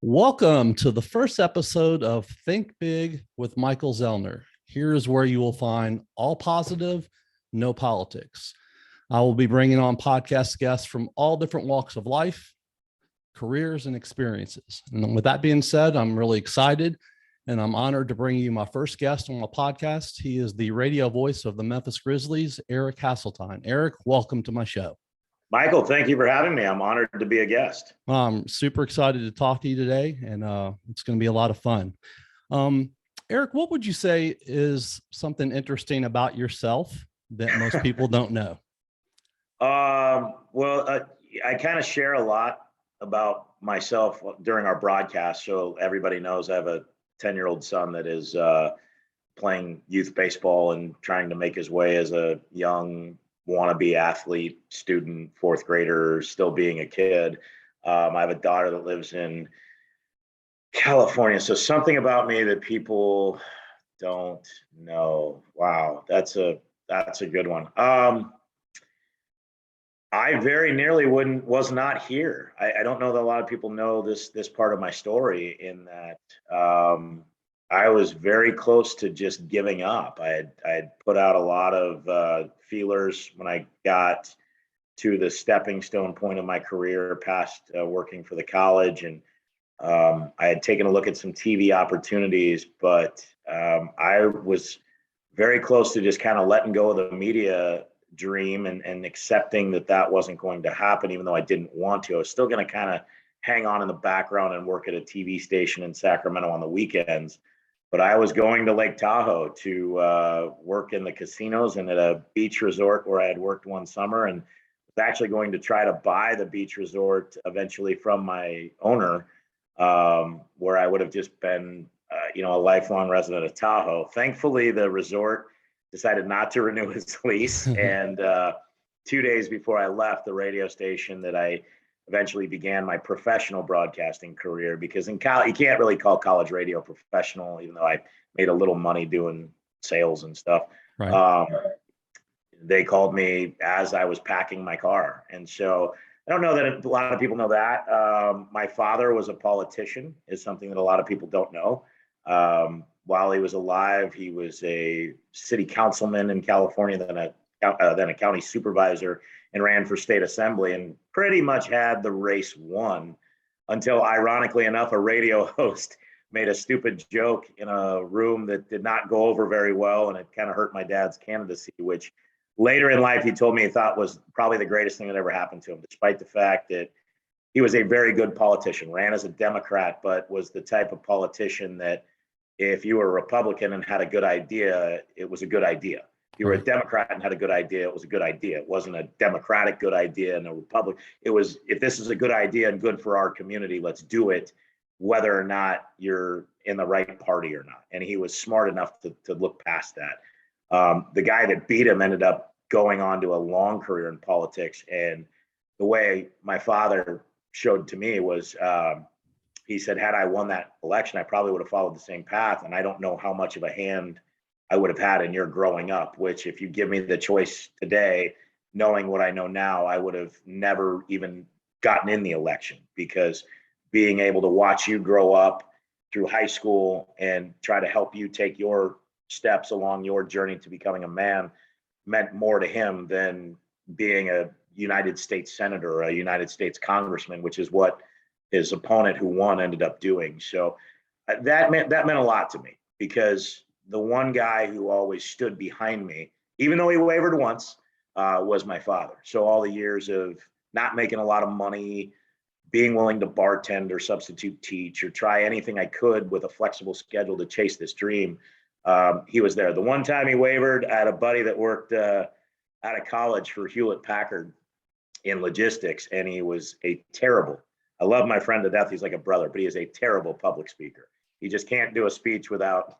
Welcome to the first episode of Think Big with Michael Zellner. Here is where you will find all positive, no politics. I will be bringing on podcast guests from all different walks of life, careers, and experiences. And with that being said, I'm really excited and I'm honored to bring you my first guest on my podcast. He is the radio voice of the Memphis Grizzlies, Eric Hasseltine. Eric, welcome to my show. Michael, thank you for having me. I'm honored to be a guest. I'm super excited to talk to you today, and it's going to be a lot of fun. Eric, what would you say is something interesting about yourself that most people don't know? I kind of share a lot about myself during our broadcast. So everybody knows I have a 10-year-old son that is playing youth baseball and trying to make his way as a young wannabe athlete, student, fourth grader, still being a kid. I have a daughter that lives in California. So something about me that people don't know. Wow, that's a good one. I very nearly was not here. I don't know that a lot of people know this part of my story, in that I was very close to just giving up. I had put out a lot of feelers when I got to the stepping stone point of my career past working for the college. And I had taken a look at some TV opportunities, but I was very close to just kind of letting go of the media dream and accepting that wasn't going to happen, even though I didn't want to. I was still going to kind of hang on in the background and work at a TV station in Sacramento on the weekends. But I was going to Lake Tahoe to work in the casinos and at a beach resort where I had worked one summer, and was actually going to try to buy the beach resort eventually from my owner, where I would have just been, a lifelong resident of Tahoe. Thankfully, the resort decided not to renew his lease. And 2 days before I left, the radio station that I eventually began my professional broadcasting career, because in college, you can't really call college radio professional, even though I made a little money doing sales and stuff. Right. They called me as I was packing my car. And so I don't know that a lot of people know that. My father was a politician, is something that a lot of people don't know. While he was alive, he was a city councilman in California, then a county supervisor, and ran for state assembly, and pretty much had the race won until, ironically enough, a radio host made a stupid joke in a room that did not go over very well, and it kind of hurt my dad's candidacy, which later in life he told me he thought was probably the greatest thing that ever happened to him, despite the fact that he was a very good politician, ran as a Democrat, but was the type of politician that if you were a Republican and had a good idea, it was a good idea. If you were a Democrat and had a good idea, it was a good idea. It wasn't a Democratic good idea and a Republican. It was, if this is a good idea and good for our community, let's do it, whether or not you're in the right party or not. And he was smart enough to look past that. The guy that beat him ended up going on to a long career in politics. And the way my father showed to me was, he said, had I won that election, I probably would have followed the same path. And I don't know how much of a hand I would have had in your growing up, which, if you give me the choice today, knowing what I know now, I would have never even gotten in the election, because being able to watch you grow up through high school and try to help you take your steps along your journey to becoming a man meant more to him than being a United States senator or a United States congressman, which is what his opponent who won ended up doing. So that meant a lot to me, because the one guy who always stood behind me, even though he wavered once, was my father. So all the years of not making a lot of money, being willing to bartend or substitute teach or try anything I could with a flexible schedule to chase this dream, he was there. The one time he wavered, I had a buddy that worked out of college for Hewlett Packard in logistics, and he was a terrible, I love my friend to death, he's like a brother, but he is a terrible public speaker. He just can't do a speech without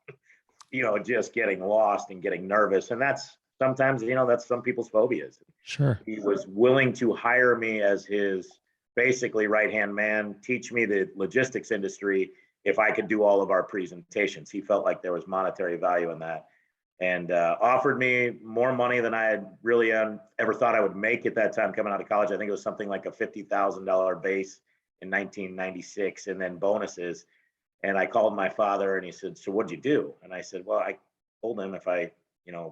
just getting lost and getting nervous. And that's sometimes, that's some people's phobias. Sure. He was willing to hire me as his basically right-hand man, teach me the logistics industry if I could do all of our presentations. He felt like there was monetary value in that, and offered me more money than I had really ever thought I would make at that time coming out of college. I think it was something like a $50,000 base in 1996 and then bonuses. And I called my father and he said, so what'd you do? And I said, well, I told him if I,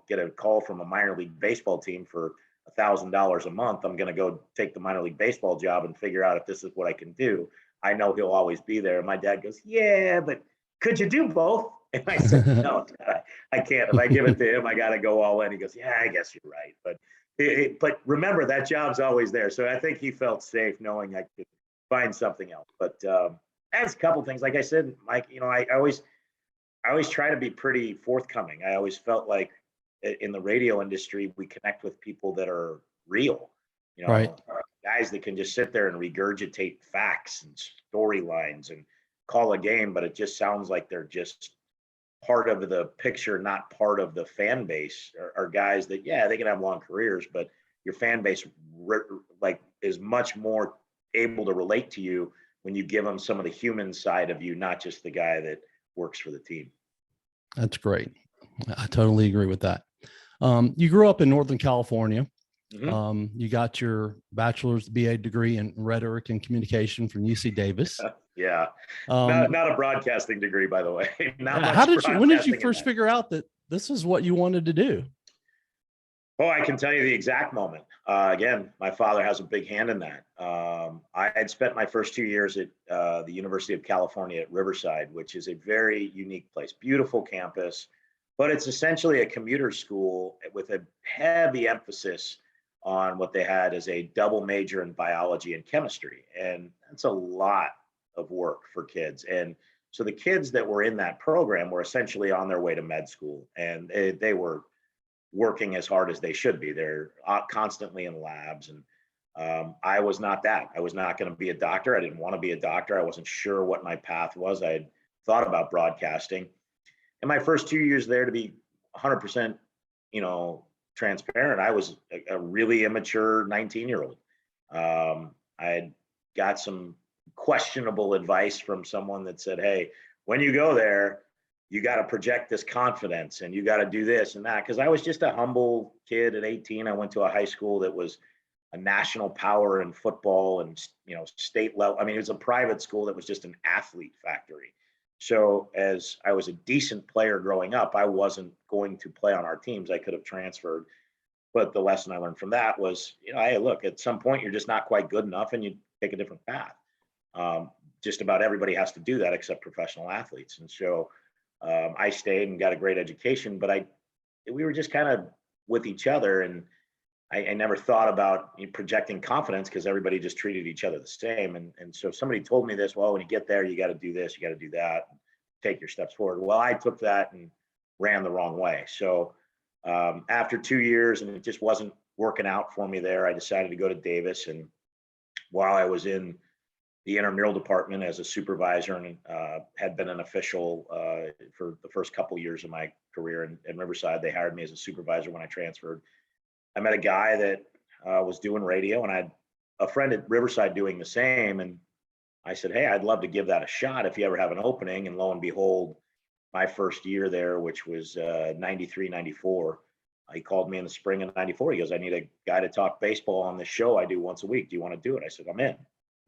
get a call from a minor league baseball team for $1,000 a month, I'm going to go take the minor league baseball job and figure out if this is what I can do. I know he'll always be there. And my dad goes, yeah, but could you do both? And I said, no, I can't. If I give it to him, I got to go all in. He goes, yeah, I guess you're right. But remember, that job's always there. So I think he felt safe knowing I could find something else. But that's a couple things. Like I said, Mike, I always try to be pretty forthcoming. I always felt like in the radio industry, we connect with people that are real, Right. guys that can just sit there and regurgitate facts and storylines and call a game, but it just sounds like they're just part of the picture, not part of the fan base, are guys that, yeah, they can have long careers, but your fan base is much more able to relate to you when you give them some of the human side of you, not just the guy that works for the team. That's great. I totally agree with that. You grew up in Northern California. Mm-hmm. You got your bachelor's BA degree in rhetoric and communication from UC Davis. Yeah. Not a broadcasting degree, by the way. When did you first figure out that this is what you wanted to do? Oh, I can tell you the exact moment. Again, my father has a big hand in that. I had spent my first 2 years at the University of California at Riverside, which is a very unique place, beautiful campus, but it's essentially a commuter school with a heavy emphasis on what they had as a double major in biology and chemistry. And that's a lot of work for kids. And so the kids that were in that program were essentially on their way to med school, and they were working as hard as they should be. They're constantly in labs. And I was not that. I was not going to be a doctor. I didn't want to be a doctor. I wasn't sure what my path was. I had thought about broadcasting. And my first 2 years there, to be 100%, transparent, I was a really immature 19-year-old. I had got some questionable advice from someone that said, hey, when you go there, you got to project this confidence and you got to do this and that. Because I was just a humble kid at 18. I went to a high school that was a national power in football and, state level. I mean, it was a private school that was just an athlete factory. So as I was a decent player growing up, I wasn't going to play on our teams. I could have transferred. But the lesson I learned from that was, hey, look, at some point, you're just not quite good enough and you take a different path. Just about everybody has to do that except professional athletes. And so I stayed and got a great education, but we were just kind of with each other. And I never thought about projecting confidence because everybody just treated each other the same. And so if somebody told me this, well, when you get there, you got to do this, you got to do that, take your steps forward. Well, I took that and ran the wrong way. So after 2 years and it just wasn't working out for me there, I decided to go to Davis. And while I was in the intramural department as a supervisor and had been an official for the first couple of years of my career in Riverside, they hired me as a supervisor when I transferred. I met a guy that was doing radio, and I had a friend at Riverside doing the same. And I said, hey, I'd love to give that a shot if you ever have an opening. And lo and behold, my first year there, which was 93, 94, he called me in the spring of 94. He goes, I need a guy to talk baseball on this show I do once a week. Do you want to do it? I said, I'm in.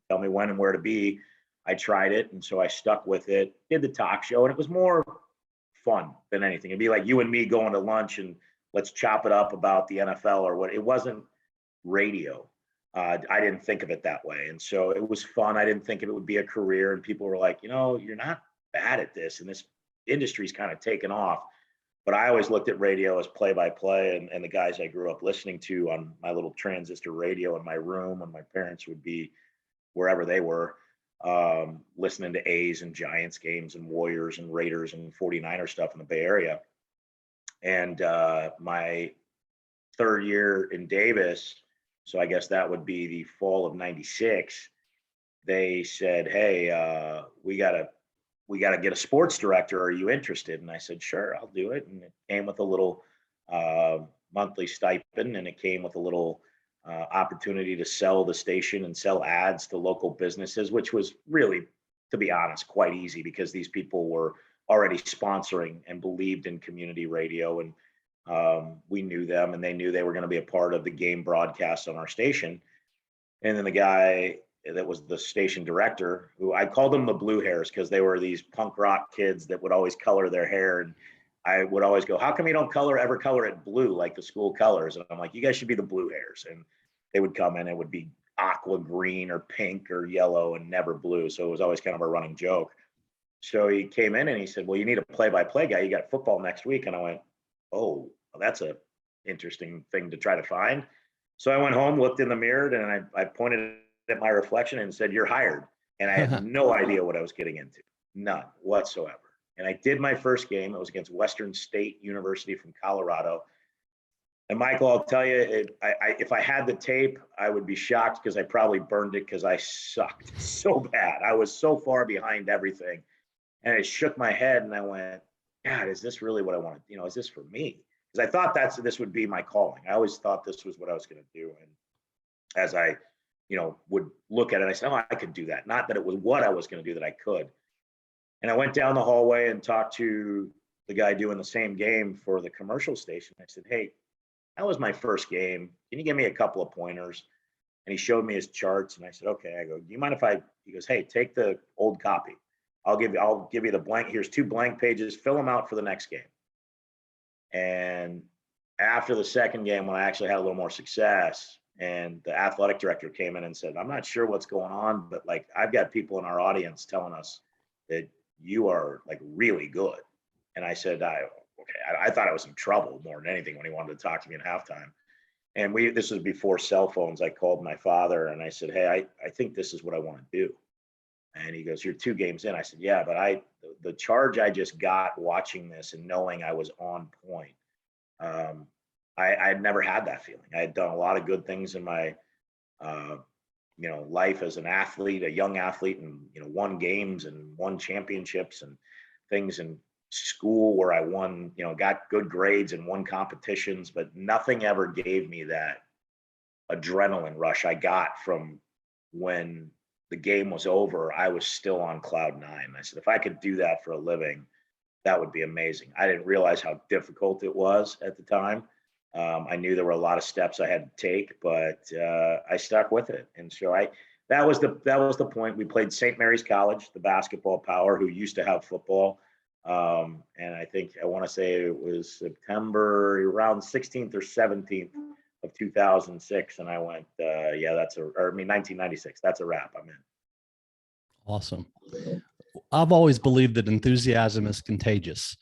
Tell me when and where to be. I tried it. And so I stuck with it, did the talk show, and it was more fun than anything. It'd be like you and me going to lunch and let's chop it up about the NFL or what. It wasn't radio. I didn't think of it that way. And so it was fun. I didn't think it would be a career. And people were like, you're not bad at this. And this industry's kind of taken off. But I always looked at radio as play-by-play, and the guys I grew up listening to on my little transistor radio in my room when my parents would be wherever they were, listening to A's and Giants games and Warriors and Raiders and 49er stuff in the Bay Area. And my third year in Davis, so I guess that would be the fall of 96, they said, hey, we got to get a sports director. Are you interested? And I said, sure, I'll do it. And it came with a little monthly stipend, and it came with a little opportunity to sell the station and sell ads to local businesses, which was really, to be honest, quite easy because these people were already sponsoring and believed in community radio. And we knew them and they knew they were going to be a part of the game broadcast on our station. And then the guy that was the station director, who I called them the blue hairs because they were these punk rock kids that would always color their hair. And I would always go, how come you don't ever color it blue like the school colors? And I'm like, you guys should be the blue hairs. And they would come in, it would be aqua green or pink or yellow and never blue. So it was always kind of a running joke. So he came in and he said, well, you need a play-by-play guy. You got football next week. And I went, oh, well, that's a interesting thing to try to find. So I went home, looked in the mirror, and I pointed at my reflection and said, you're hired. And I had no idea what I was getting into, none whatsoever. And I did my first game. It was against Western State University from Colorado. And Michael, I'll tell you, if I had the tape, I would be shocked because I probably burned it because I sucked so bad. I was so far behind everything. And I shook my head and I went, God, is this really what I want to, is this for me? Because I thought this would be my calling. I always thought this was what I was going to do. And as I, would look at it, I said, oh, I could do that. Not that it was what I was going to do, that I could. And I went down the hallway and talked to the guy doing the same game for the commercial station. I said, hey, that was my first game. Can you give me a couple of pointers? And he showed me his charts. And I said, okay. I go, do you mind if he goes, hey, take the old copy. I'll give you the blank. Here's 2 blank pages. Fill them out for the next game. And after the second game, when I actually had a little more success, and the athletic director came in and said, I'm not sure what's going on, but like, I've got people in our audience telling us that you are like really good. And I said, I thought I was in trouble more than anything when he wanted to talk to me in halftime. And this was before cell phones. I called my father and I said, hey, I think this is what I want to do. And he goes, you're 2 games in. I said, yeah, but the charge I just got watching this and knowing I was on point, I had never had that feeling. I had done a lot of good things in my, life as an athlete, a young athlete, and, won games and won championships and things in school where I won, got good grades and won competitions, but nothing ever gave me that adrenaline rush I got from when the game was over. I was still on cloud 9. I said, if I could do that for a living, that would be amazing. I didn't realize how difficult it was at the time. I knew there were a lot of steps I had to take, but I stuck with it. And so that was the point. We played St. Mary's College, the basketball power, who used to have football. And I want to say it was September around 16th or 17th of 2006. And I went, 1996. That's a wrap. I'm in. Awesome. I've always believed that enthusiasm is contagious.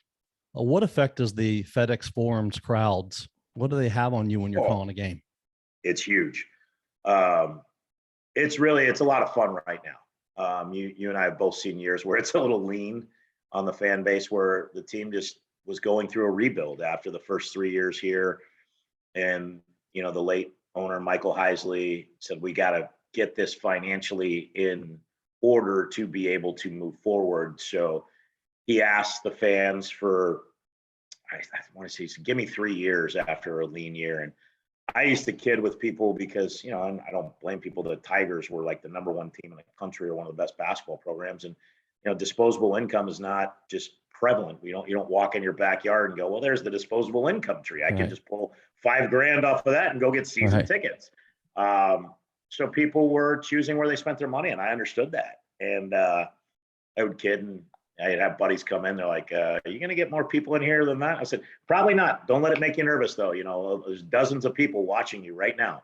What effect does the FedEx Forum's crowds, what do they have on you when you're calling a game? It's huge. It's a lot of fun right now. You and I have both seen years where it's a little lean on the fan base, where the team just was going through a rebuild after the first 3 years here. And, the late owner, Michael Heisley, said, we got to get this financially in order to be able to move forward. So he asked the fans for, I want to say, give me 3 years after a lean year. And I used to kid with people because, and I don't blame people. The Tigers were like the number 1 team in the country, or one of the best basketball programs. And, disposable income is not just prevalent. You don't walk in your backyard and go, well, there's the disposable income tree. I can just pull $5,000 off of that and go get season tickets. So people were choosing where they spent their money, and I understood that. And I would kid, and I'd have buddies come in. They're like, are you going to get more people in here than that? I said, probably not. Don't let it make you nervous, though. There's dozens of people watching you right now.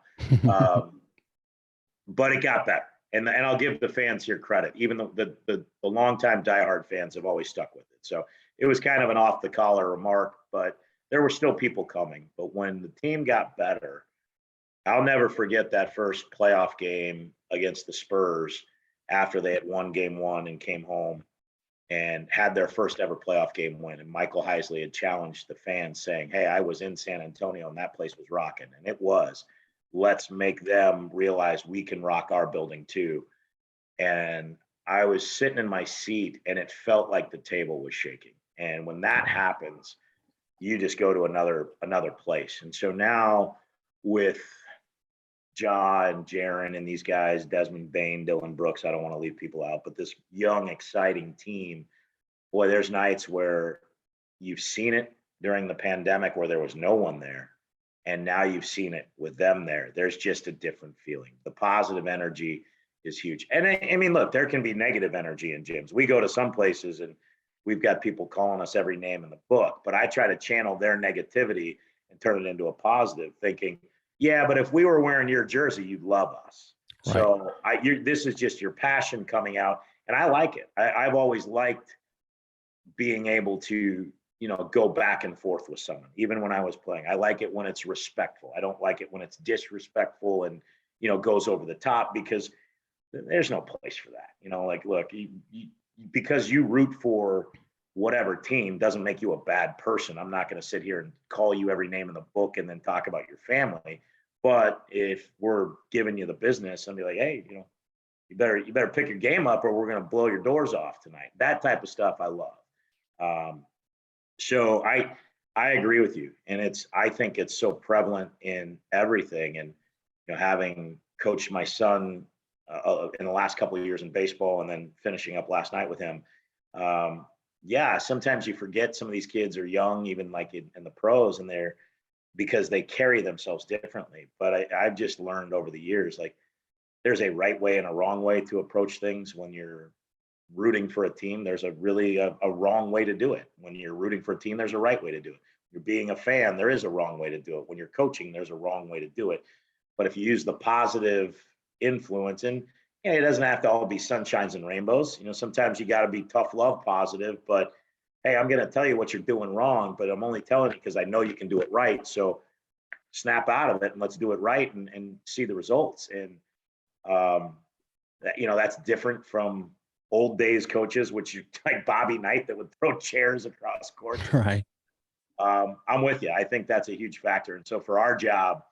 But it got better. And I'll give the fans here credit. Even the longtime diehard fans have always stuck with it. So it was kind of an off-the-collar remark, but there were still people coming. But when the team got better, I'll never forget that first playoff game against the Spurs after they had won game 1 and came home and had their first ever playoff game win. And Michael Heisley had challenged the fans, saying, hey, I was in San Antonio and that place was rocking. And it was. Let's make them realize we can rock our building too. And I was sitting in my seat and it felt like the table was shaking. And when that happens, you just go to another place. And so now with John and Jaron and these guys, Desmond Bain, Dylan Brooks, I don't want to leave people out, but this young, exciting team, boy, there's nights where you've seen it during the pandemic where there was no one there. And now you've seen it with them there. There's just a different feeling. The positive energy is huge. And I mean, look, there can be negative energy in gyms. We go to some places and we've got people calling us every name in the book, but I try to channel their negativity and turn it into a positive, thinking, yeah, but if we were wearing your jersey, you'd love us. Right. So this is just your passion coming out, and I like it. I've always liked being able to, go back and forth with someone, even when I was playing. I like it when it's respectful. I don't like it when it's disrespectful and, goes over the top, because there's no place for that. Like, look, because you root for whatever team doesn't make you a bad person. I'm not going to sit here and call you every name in the book and then talk about your family. But if we're giving you the business and be like, hey, you better pick your game up or we're going to blow your doors off tonight. That type of stuff I love. So I agree with you. And I think it's so prevalent in everything. And, having coached my son in the last couple of years in baseball and then finishing up last night with him. Sometimes you forget some of these kids are young, even like in the pros, and because they carry themselves differently. But I've just learned over the years, like, there's a right way and a wrong way to approach things. When you're rooting for a team, there's a wrong way to do it. When you're rooting for a team, there's a right way to do it. You're being a fan, there is a wrong way to do it. When you're coaching, there's a wrong way to do it. But if you use the positive influence, and it doesn't have to all be sunshines and rainbows. Sometimes you got to be tough love positive, but hey, I'm going to tell you what you're doing wrong, but I'm only telling you because I know you can do it right. So snap out of it and let's do it right and see the results. And, that's different from old days coaches, which you like Bobby Knight that would throw chairs across court. Right. I'm with you. I think that's a huge factor. And so for our job,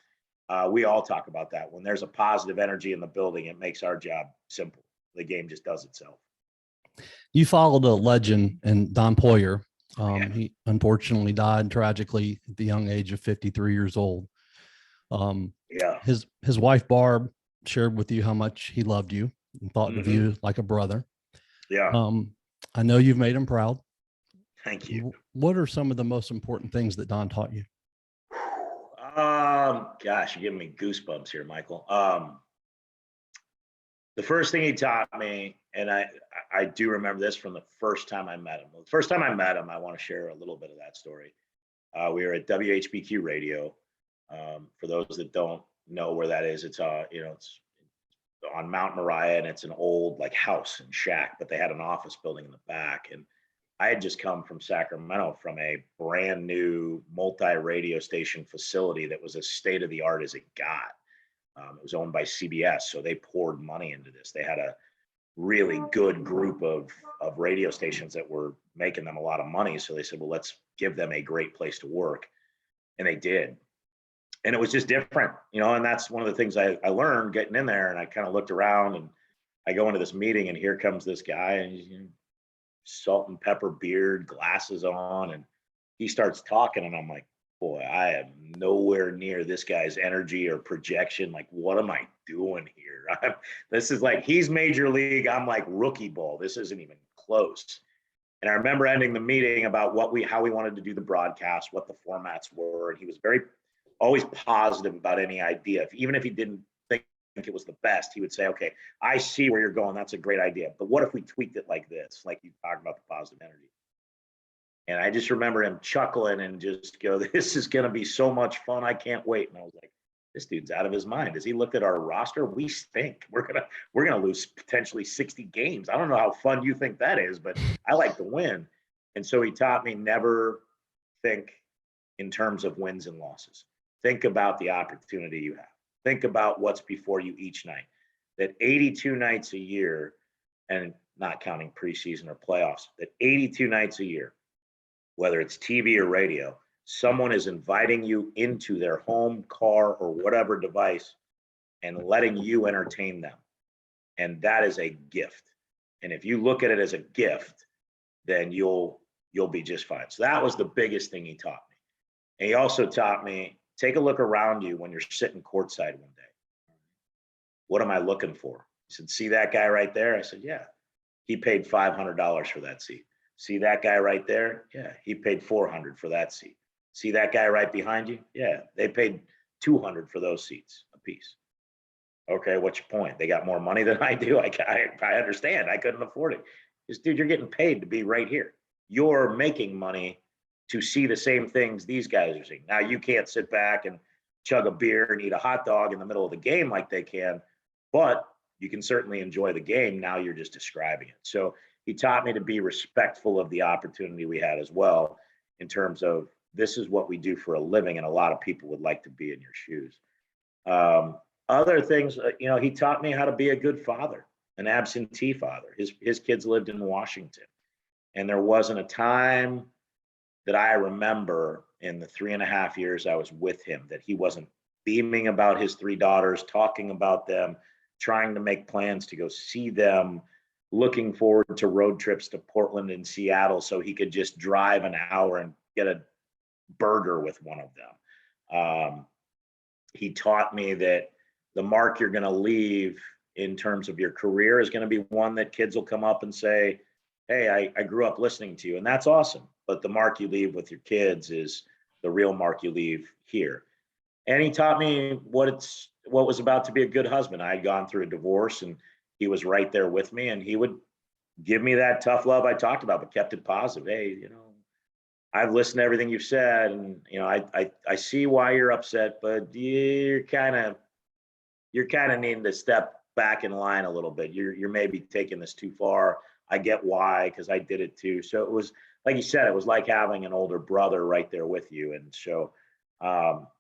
we all talk about that. When there's a positive energy in the building, it makes our job simple. The game just does itself. You followed a legend in Don Poyer. He unfortunately died tragically at the young age of 53 years old. His wife, Barb, shared with you how much he loved you and thought of you like a brother. Yeah. I know you've made him proud. Thank you. What are some of the most important things that Don taught you? Gosh, you're giving me goosebumps here, Michael. The first thing he taught me, and I do remember this from the first time I met him. The first time I met him, I want to share a little bit of that story. We were at WHBQ Radio. For those that don't know where that is, it's it's on Mount Moriah, and it's an old like house and shack, but they had an office building in the back. And I had just come from Sacramento from a brand new multi-radio station facility that was as state-of-the-art as it got. It was owned by CBS, so they poured money into this. They had a really good group of radio stations that were making them a lot of money. So they said, well, let's give them a great place to work. And they did. And it was just different, and that's one of the things I learned getting in there. And I kind of looked around, and I go into this meeting, and here comes this guy, and he's salt and pepper beard, glasses on, and he starts talking, and I'm like, boy, I am nowhere near this guy's energy or projection. Like, what am I doing here? This is like, he's major league, I'm like rookie ball. This isn't even close. And I remember ending the meeting about how we wanted to do the broadcast, what the formats were. And he was always positive about any idea. Even if he didn't think it was the best, he would say, okay, I see where you're going. That's a great idea. But what if we tweaked it like this? Like you talked about the positive energy. And I just remember him chuckling and just go, this is going to be so much fun. I can't wait. And I was like, this dude's out of his mind. As he looked at our roster, we stink. We're going to lose potentially 60 games. I don't know how fun you think that is, but I like to win. And so he taught me never think in terms of wins and losses. Think about the opportunity you have. Think about what's before you each night. That 82 nights a year, and not counting preseason or playoffs, that 82 nights a year, whether it's TV or radio, someone is inviting you into their home, car, or whatever device and letting you entertain them. And that is a gift. And if you look at it as a gift, then you'll be just fine. So that was the biggest thing he taught me. And he also taught me, take a look around you when you're sitting courtside one day. What am I looking for? He said, see that guy right there? I said, yeah. He paid $500 for that seat. See that guy right there? Yeah, he paid $400 for that seat. See that guy right behind you? Yeah, they paid $200 for those seats a piece. Okay, what's your point? They got more money than I do. I understand. I couldn't afford it. Just, dude, you're getting paid to be right here. You're making money to see the same things these guys are seeing. Now, you can't sit back and chug a beer and eat a hot dog in the middle of the game like they can, but you can certainly enjoy the game. Now you're just describing it. So he taught me to be respectful of the opportunity we had as well, in terms of this is what we do for a living, and a lot of people would like to be in your shoes. Other things, he taught me how to be a good father, an absentee father. His kids lived in Washington, and there wasn't a time that I remember in the 3.5 years I was with him that he wasn't beaming about his three daughters, talking about them, trying to make plans to go see them, looking forward to road trips to Portland and Seattle so he could just drive an hour and get a burger with one of them. He taught me that the mark you're going to leave in terms of your career is going to be one that kids will come up and say, hey, I grew up listening to you, and that's awesome. But the mark you leave with your kids is the real mark you leave here. And he taught me what was about to be a good husband. I had gone through a divorce, and he was right there with me, and he would give me that tough love I talked about, but kept it positive. Hey, I've listened to everything you've said, and I see why you're upset, but you're kind of needing to step back in line a little bit. You're maybe taking this too far. I get why, because I did it too. So it was, like you said, it was like having an older brother right there with you. And so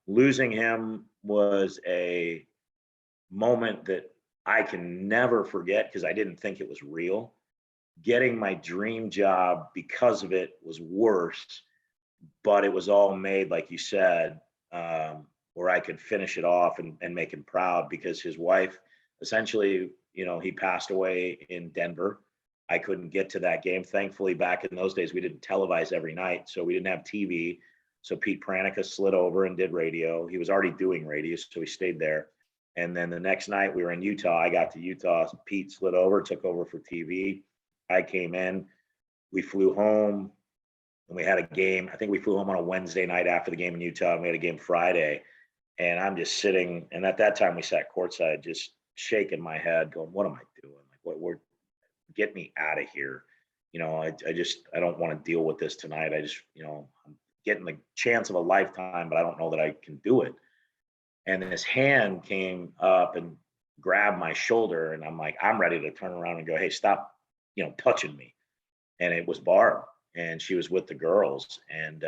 losing him was a moment that I can never forget, because I didn't think it was real. Getting my dream job because of it was worse, but it was all made, like you said, where I could finish it off and make him proud, because his wife, essentially, he passed away in Denver. I couldn't get to that game. Thankfully, back in those days, we didn't televise every night, so we didn't have TV. So Pete Pranica slid over and did radio. He was already doing radio, so he stayed there. And then the next night we were in Utah. I got to Utah. Pete slid over, took over for TV. I came in. We flew home, and we had a game. I think we flew home on a Wednesday night after the game in Utah, and we had a game Friday. And I'm just sitting, and at that time we sat courtside, just shaking my head, going, "What am I doing? Get me out of here." I don't want to deal with this tonight. I'm getting the chance of a lifetime, but I don't know that I can do it. And this hand came up and grabbed my shoulder, and I'm like, I'm ready to turn around and go, "Hey, stop, touching me." And it was Barb, and she was with the girls. And,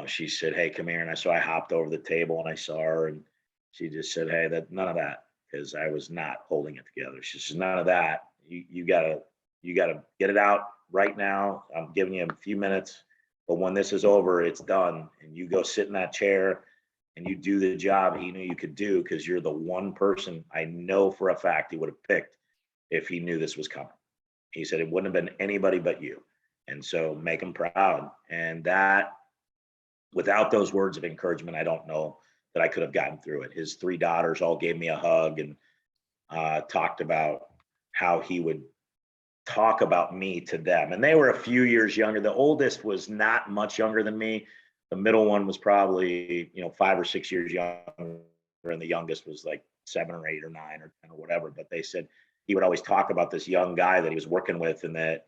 she said, "Hey, come here." And I hopped over the table and I saw her, and she just said, "Hey, none of that." Because I was not holding it together. She says, "None of that. You gotta get it out right now. I'm giving you a few minutes, but when this is over, it's done. And you go sit in that chair and you do the job he knew you could do, because you're the one person I know for a fact he would have picked if he knew this was coming." He said it wouldn't have been anybody but you. And so make him proud. And that, without those words of encouragement, I don't know that I could have gotten through it. His three daughters all gave me a hug and talked about how he would talk about me to them. And they were a few years younger. The oldest was not much younger than me. The middle one was probably, 5 or 6 years younger. And the youngest was like 7 or 8 or 9 or 10 or whatever. But they said he would always talk about this young guy that he was working with, and that,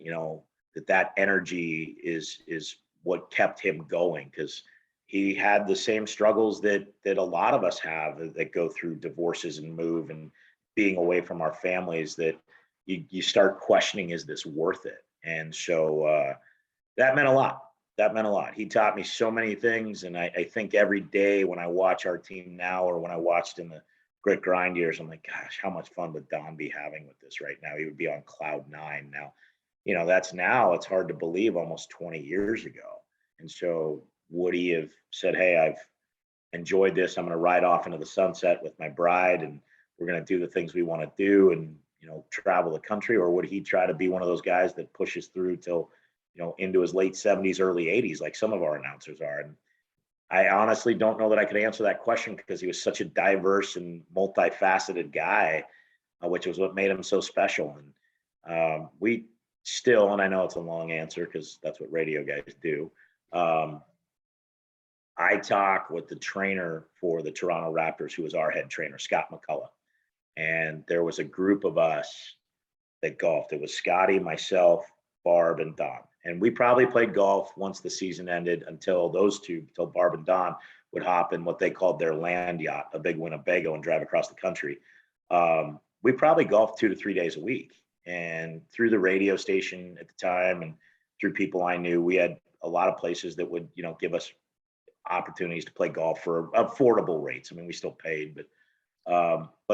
that energy is what kept him going, because he had the same struggles that a lot of us have that go through divorces and move and being away from our families, that you start questioning, is this worth it? And so that meant a lot. That meant a lot. He taught me so many things. And I think every day when I watch our team now, or when I watched in the grit grind years, I'm like, gosh, how much fun would Don be having with this right now? He would be on cloud nine now. It's hard to believe, almost 20 years ago. And so would he have said, "Hey, I've enjoyed this. I'm going to ride off into the sunset with my bride, and we're going to do the things we want to do, and, travel the country"? Or would he try to be one of those guys that pushes through till, into his late 70s, early 80s, like some of our announcers are? And I honestly don't know that I could answer that question, because he was such a diverse and multifaceted guy, which was what made him so special. And we still, and I know it's a long answer because that's what radio guys do. I talk with the trainer for the Toronto Raptors, who was our head trainer, Scott McCullough. And there was a group of us that golfed. It was Scotty, myself, Barb, and Don. And we probably played golf once the season ended until Barb and Don would hop in what they called their land yacht, a big Winnebago, and drive across the country. We probably golfed 2 to 3 days a week. And through the radio station at the time and through people I knew, we had a lot of places that would, give us opportunities to play golf for affordable rates. I mean, we still paid, but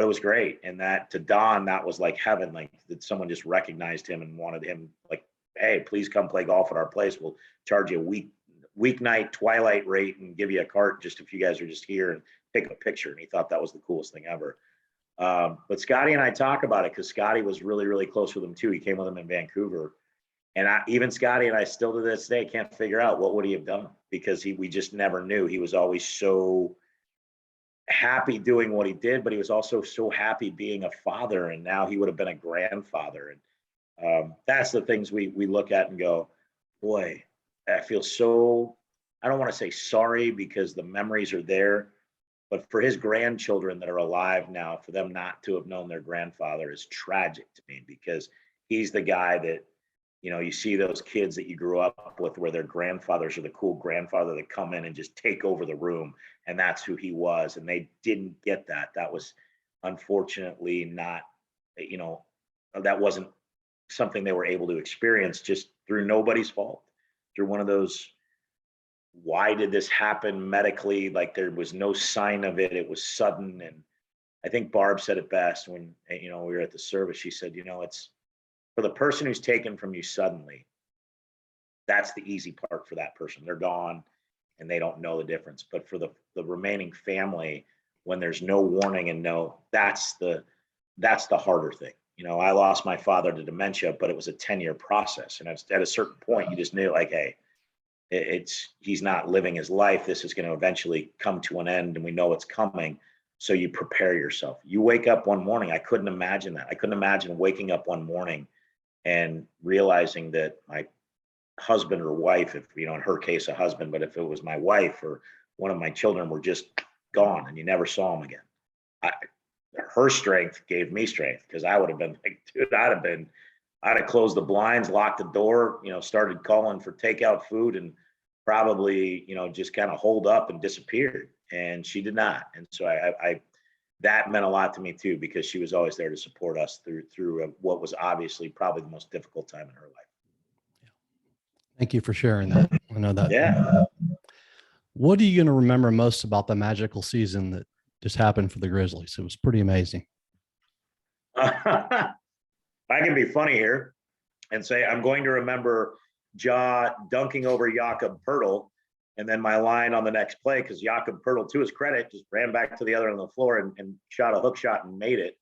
it was great. And that, to Don, that was like heaven. Like, that someone just recognized him and wanted him, like, hey, please come play golf at our place. We'll charge you a weeknight twilight rate and give you a cart just if you guys are just here and take a picture. And he thought that was the coolest thing ever. But Scotty and I talk about it because Scotty was really, really close with him too. He came with him in Vancouver. And even Scotty and I still to this day can't figure out what would he have done, because we just never knew. He was always so happy doing what he did, but he was also so happy being a father, and now he would have been a grandfather. And that's the things we look at and go, boy, I feel so, I don't want to say sorry because the memories are there, but for his grandchildren that are alive now, for them not to have known their grandfather is tragic to me, because he's the guy that, you see those kids that you grew up with where their grandfathers are the cool grandfather that come in and just take over the room. And that's who he was. And they didn't get that. That was unfortunately not, that wasn't something they were able to experience just through nobody's fault, through one of those, why did this happen medically? Like, there was no sign of it. It was sudden. And I think Barb said it best when, we were at the service. She said, it's, for the person who's taken from you suddenly, that's the easy part for that person. They're gone and they don't know the difference. But for the remaining family, when there's no warning and that's the harder thing. I lost my father to dementia, but it was a 10-year process. And at a certain point, you just knew, like, hey, he's not living his life. This is going to eventually come to an end, and we know it's coming. So you prepare yourself. You wake up one morning. I couldn't imagine that. I couldn't imagine waking up one morning and realizing that my husband or wife, if, in her case, a husband, but if it was my wife or one of my children, were just gone and you never saw them again. Her strength gave me strength, because I would have been like, dude, I'd have closed the blinds, locked the door, started calling for takeout food, and probably, just kind of holed up and disappeared. And she did not. And so I that meant a lot to me too, because she was always there to support us through what was obviously probably the most difficult time in her life. Thank you for sharing that. I know that. Yeah. What are you going to remember most about the magical season that just happened for the Grizzlies? It was pretty amazing. I can be funny here and say I'm going to remember Ja dunking over Jakob Poeltl, and then my line on the next play, because Jakob Poeltl, to his credit, just ran back to the other end of the floor and shot a hook shot and made it.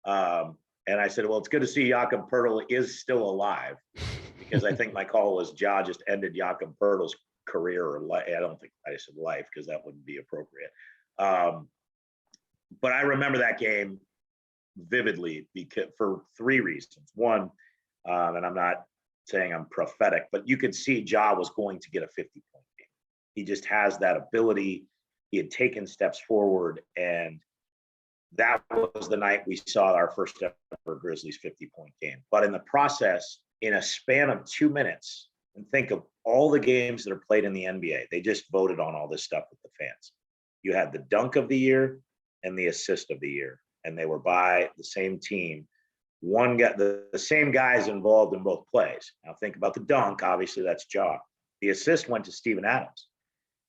And I said, well, it's good to see Jakob Poeltl is still alive, because I think my call was Ja just ended Jakob Poeltl's career or life. I don't think I said life, because that wouldn't be appropriate. But I remember that game vividly for 3 reasons. One, and I'm not saying I'm prophetic, but you could see Ja was going to get a 50-point game. He just has that ability. He had taken steps forward, and that was the night we saw our first ever Grizzlies 50-point game. But in the process, in a span of 2 minutes, and think of all the games that are played in the NBA, they just voted on all this stuff with the fans. You had the dunk of the year and the assist of the year, and they were by the same team. One got the same guys involved in both plays. Now think about the dunk. Obviously, that's Ja. The assist went to Steven Adams.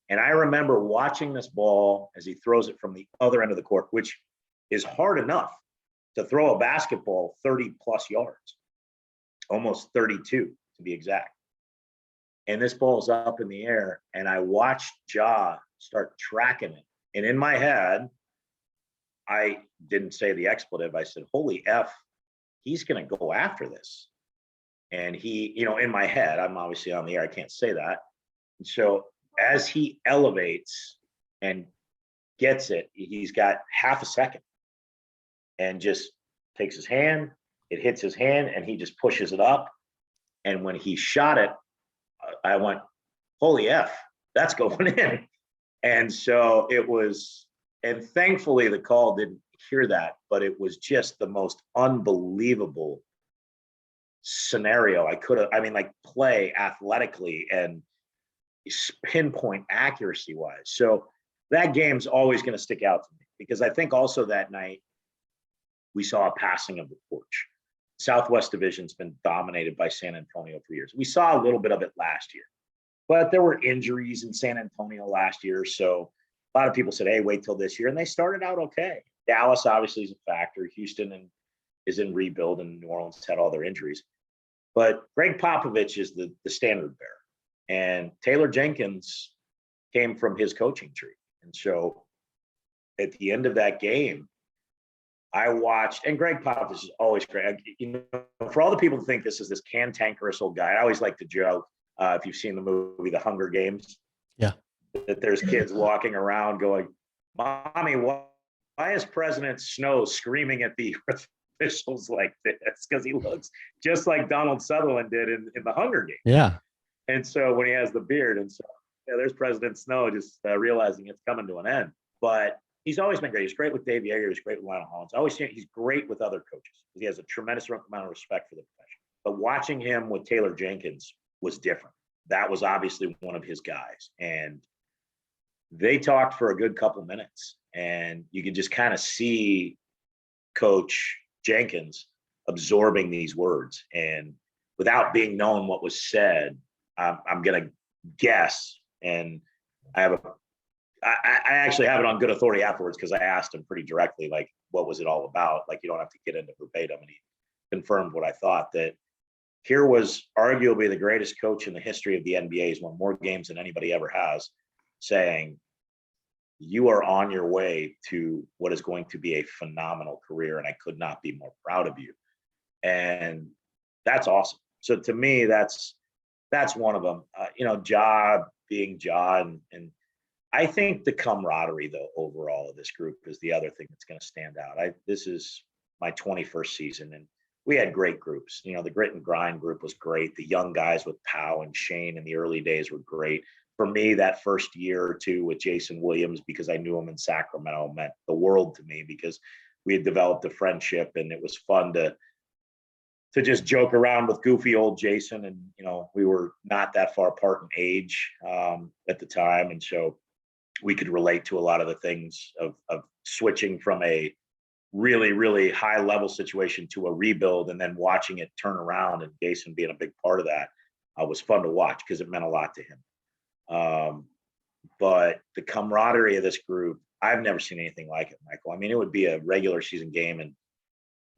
And I remember watching this ball as he throws it from the other end of the court, which is hard enough to throw a basketball 30 plus yards, almost 32 to be exact. And this ball's up in the air, and I watched Ja start tracking it. And in my head, I didn't say the expletive. I said, holy F, he's going to go after this. And he, in my head, I'm obviously on the air, I can't say that. And so as he elevates and gets it, he's got half a second and just takes his hand, it hits his hand, and he just pushes it up. And when he shot it, I went, holy F, that's going in. And so it was, and thankfully the call didn't hear that, but it was just the most unbelievable scenario I could have, I mean, like play athletically and pinpoint accuracy wise. So that game's always going to stick out to me because I think also that night we saw a passing of the torch. Southwest Division's been dominated by San Antonio for years. We saw a little bit of it last year, but there were injuries in San Antonio last year. So a lot of people said, hey, wait till this year. And they started out okay. Dallas obviously is a factor. Houston is in rebuild, and New Orleans had all their injuries. But Greg Popovich is the standard bearer. And Taylor Jenkins came from his coaching tree. And so at the end of that game, I watched, and Greg Popovich is always great. You know, for all the people who think this is this cantankerous old guy, I always like to joke, if you've seen the movie The Hunger Games, yeah, that there's kids walking around going, Mommy, why is President Snow screaming at the officials like this? Because he looks just like Donald Sutherland did in The Hunger Games. Yeah. And so when he has the beard, and so yeah, there's President Snow just realizing it's coming to an end. But he's always been great. He's great with Dave Yeager. He's great with Lionel Hollins. I always say he's great with other coaches. He has a tremendous amount of respect for the profession. But watching him with Taylor Jenkins was different. That was obviously one of his guys. And they talked for a good couple minutes. And you could just kind of see Coach Jenkins absorbing these words. And without being known what was said, I'm going to guess. And I actually have it on good authority afterwards because I asked him pretty directly, like, what was it all about? Like, you don't have to get into verbatim. And he confirmed what I thought, that here was arguably the greatest coach in the history of the NBA. He's won more games than anybody ever has, saying, you are on your way to what is going to be a phenomenal career. And I could not be more proud of you. And that's awesome. So to me, that's one of them. You know, Ja being Ja, and I think the camaraderie, though, overall of this group is the other thing that's going to stand out. This is my 21st season, and we had great groups. You know, the Grit and Grind group was great. The young guys with Powell and Shane in the early days were great. For me, that first year or two with Jason Williams, because I knew him in Sacramento, meant the world to me because we had developed a friendship, and it was fun to just joke around with goofy old Jason. And, you know, we were not that far apart in age at the time. And so we could relate to a lot of the things of switching from a really, really high level situation to a rebuild and then watching it turn around, and Jason being a big part of that was fun to watch because it meant a lot to him. But the camaraderie of this group, I've never seen anything like it, Michael. I mean, it would be a regular season game in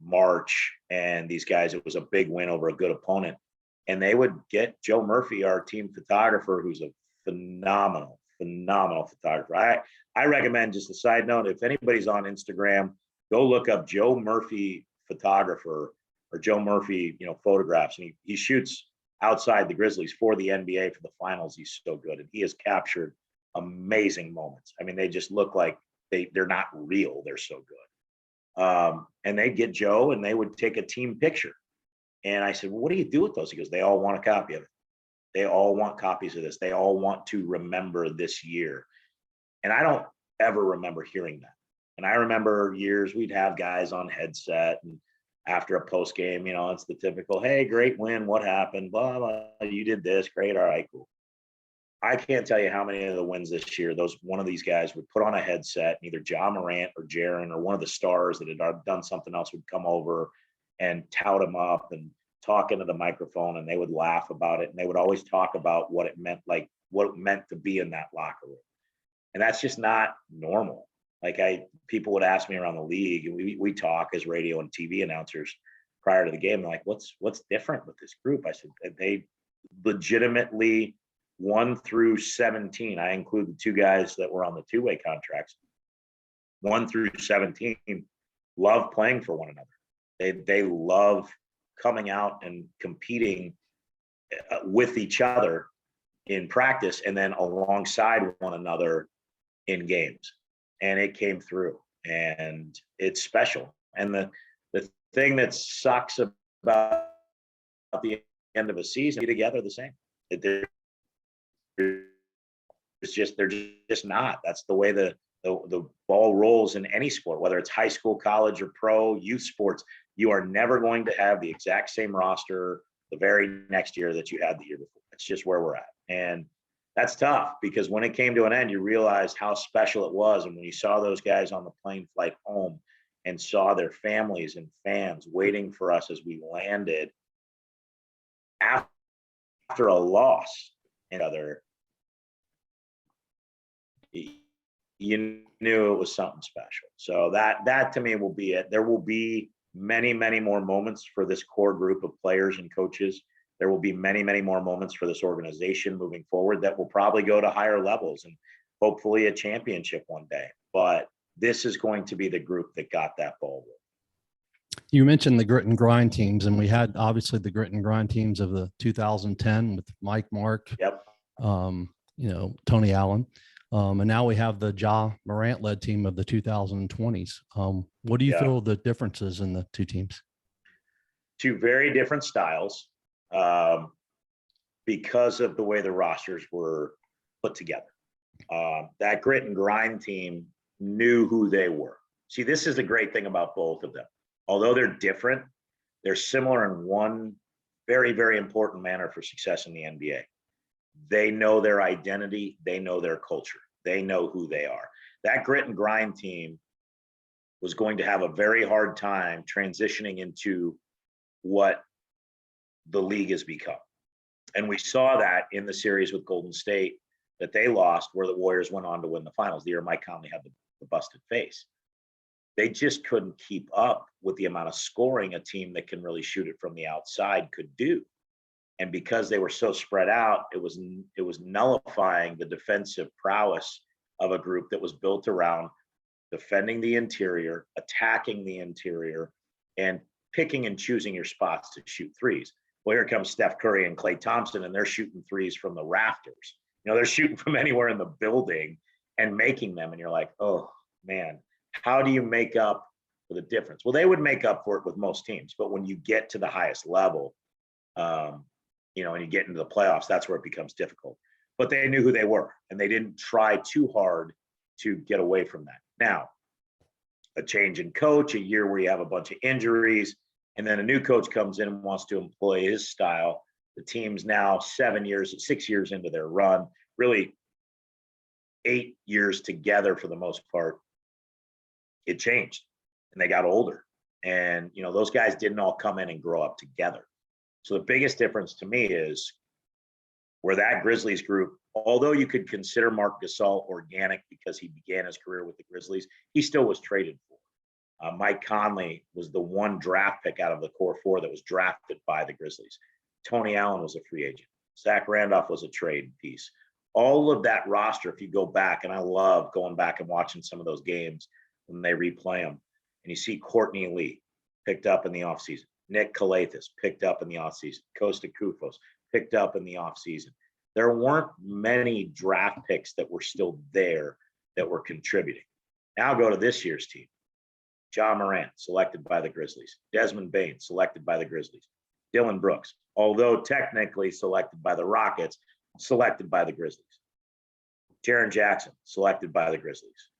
March, and these guys, it was a big win over a good opponent, and they would get Joe Murphy, our team photographer, who's a phenomenal photographer. I recommend, just a side note, if anybody's on Instagram, go look up Joe Murphy photographer or Joe Murphy, you know, photographs. And he shoots outside the Grizzlies for the NBA for the finals. He's so good. And he has captured amazing moments. I mean, they just look like they're not real. They're so good. And they'd get Joe and they would take a team picture. And I said, well, what do you do with those? He goes, they all want a copy of it. They all want copies of this. They all want to remember this year. And I don't ever remember hearing that. And I remember years we'd have guys on headset, and after a post game, you know, it's the typical, hey, great win. What happened? Blah, blah, you did this. Great. All right, cool. I can't tell you how many of the wins this year, one of these guys would put on a headset, and either Ja Morant or Jaren or one of the stars that had done something else would come over and tout him up and talk into the microphone, and they would laugh about it. And they would always talk about what it meant, like what it meant to be in that locker room. And that's just not normal. Like people would ask me around the league, and we talk as radio and TV announcers prior to the game. They're like, what's different with this group? I said, they legitimately 1 through 17. I include the 2 guys that were on the 2-way contracts. 1 through 17 love playing for one another. They love coming out and competing with each other in practice and then alongside one another in games. And it came through, and it's special. And the thing that sucks about the end of a season, be together the same. they're just not. That's the way the ball rolls in any sport, whether it's high school, college, or pro, youth sports. You are never going to have the exact same roster the very next year that you had the year before. It's just where we're at. And that's tough, because when it came to an end, you realized how special it was. And when you saw those guys on the plane flight home and saw their families and fans waiting for us as we landed after a loss, and you knew it was something special. So that to me will be it. There will be many, many more moments for this core group of players and coaches. There will be many, many more moments for this organization moving forward that will probably go to higher levels and hopefully a championship one day. But this is going to be the group that got that ball rolling. You mentioned the grit and grind teams, and we had obviously the grit and grind teams of the 2010 with Mike, Mark, Yep. Tony Allen. And now we have the Ja Morant led team of the 2020s. What do you feel the differences in the two teams? Two very different styles, because of the way the rosters were put together. That grit and grind team knew who they were. See, this is the great thing about both of them. Although they're different, they're similar in one very, very important manner for success in the NBA. They know their identity. They know their culture. They know who they are. That grit and grind team was going to have a very hard time transitioning into what the league has become. And we saw that in the series with Golden State that they lost, where the Warriors went on to win the finals, the year Mike Conley had the busted face. They just couldn't keep up with the amount of scoring a team that can really shoot it from the outside could do. And because they were so spread out, it was nullifying the defensive prowess of a group that was built around defending the interior, attacking the interior, and picking and choosing your spots to shoot threes. Well, here comes Steph Curry and Klay Thompson, and they're shooting threes from the rafters. They're shooting from anywhere in the building and making them. And you're like, oh, man, how do you make up for the difference? Well, they would make up for it with most teams. But when you get to the highest level, and you get into the playoffs, that's where it becomes difficult. But they knew who they were, and they didn't try too hard to get away from that. Now, a change in coach, a year where you have a bunch of injuries, and then a new coach comes in and wants to employ his style. The team's now 6 years into their run, really 8 years together for the most part. It changed, and they got older. And, those guys didn't all come in and grow up together. So the biggest difference to me is where that Grizzlies group, although you could consider Marc Gasol organic because he began his career with the Grizzlies, he still was traded for. Mike Conley was the one draft pick out of the core four that was drafted by the Grizzlies. Tony Allen was a free agent. Zach Randolph was a trade piece. All of that roster, if you go back, and I love going back and watching some of those games when they replay them, and you see Courtney Lee picked up in the offseason. Nick Kalathis picked up in the offseason. Costa Koufos picked up in the offseason. There weren't many draft picks that were still there that were contributing. Now go to this year's team. Ja Morant, selected by the Grizzlies. Desmond Bane, selected by the Grizzlies. Dylan Brooks, although technically selected by the Rockets, selected by the Grizzlies. Jaren Jackson, selected by the Grizzlies.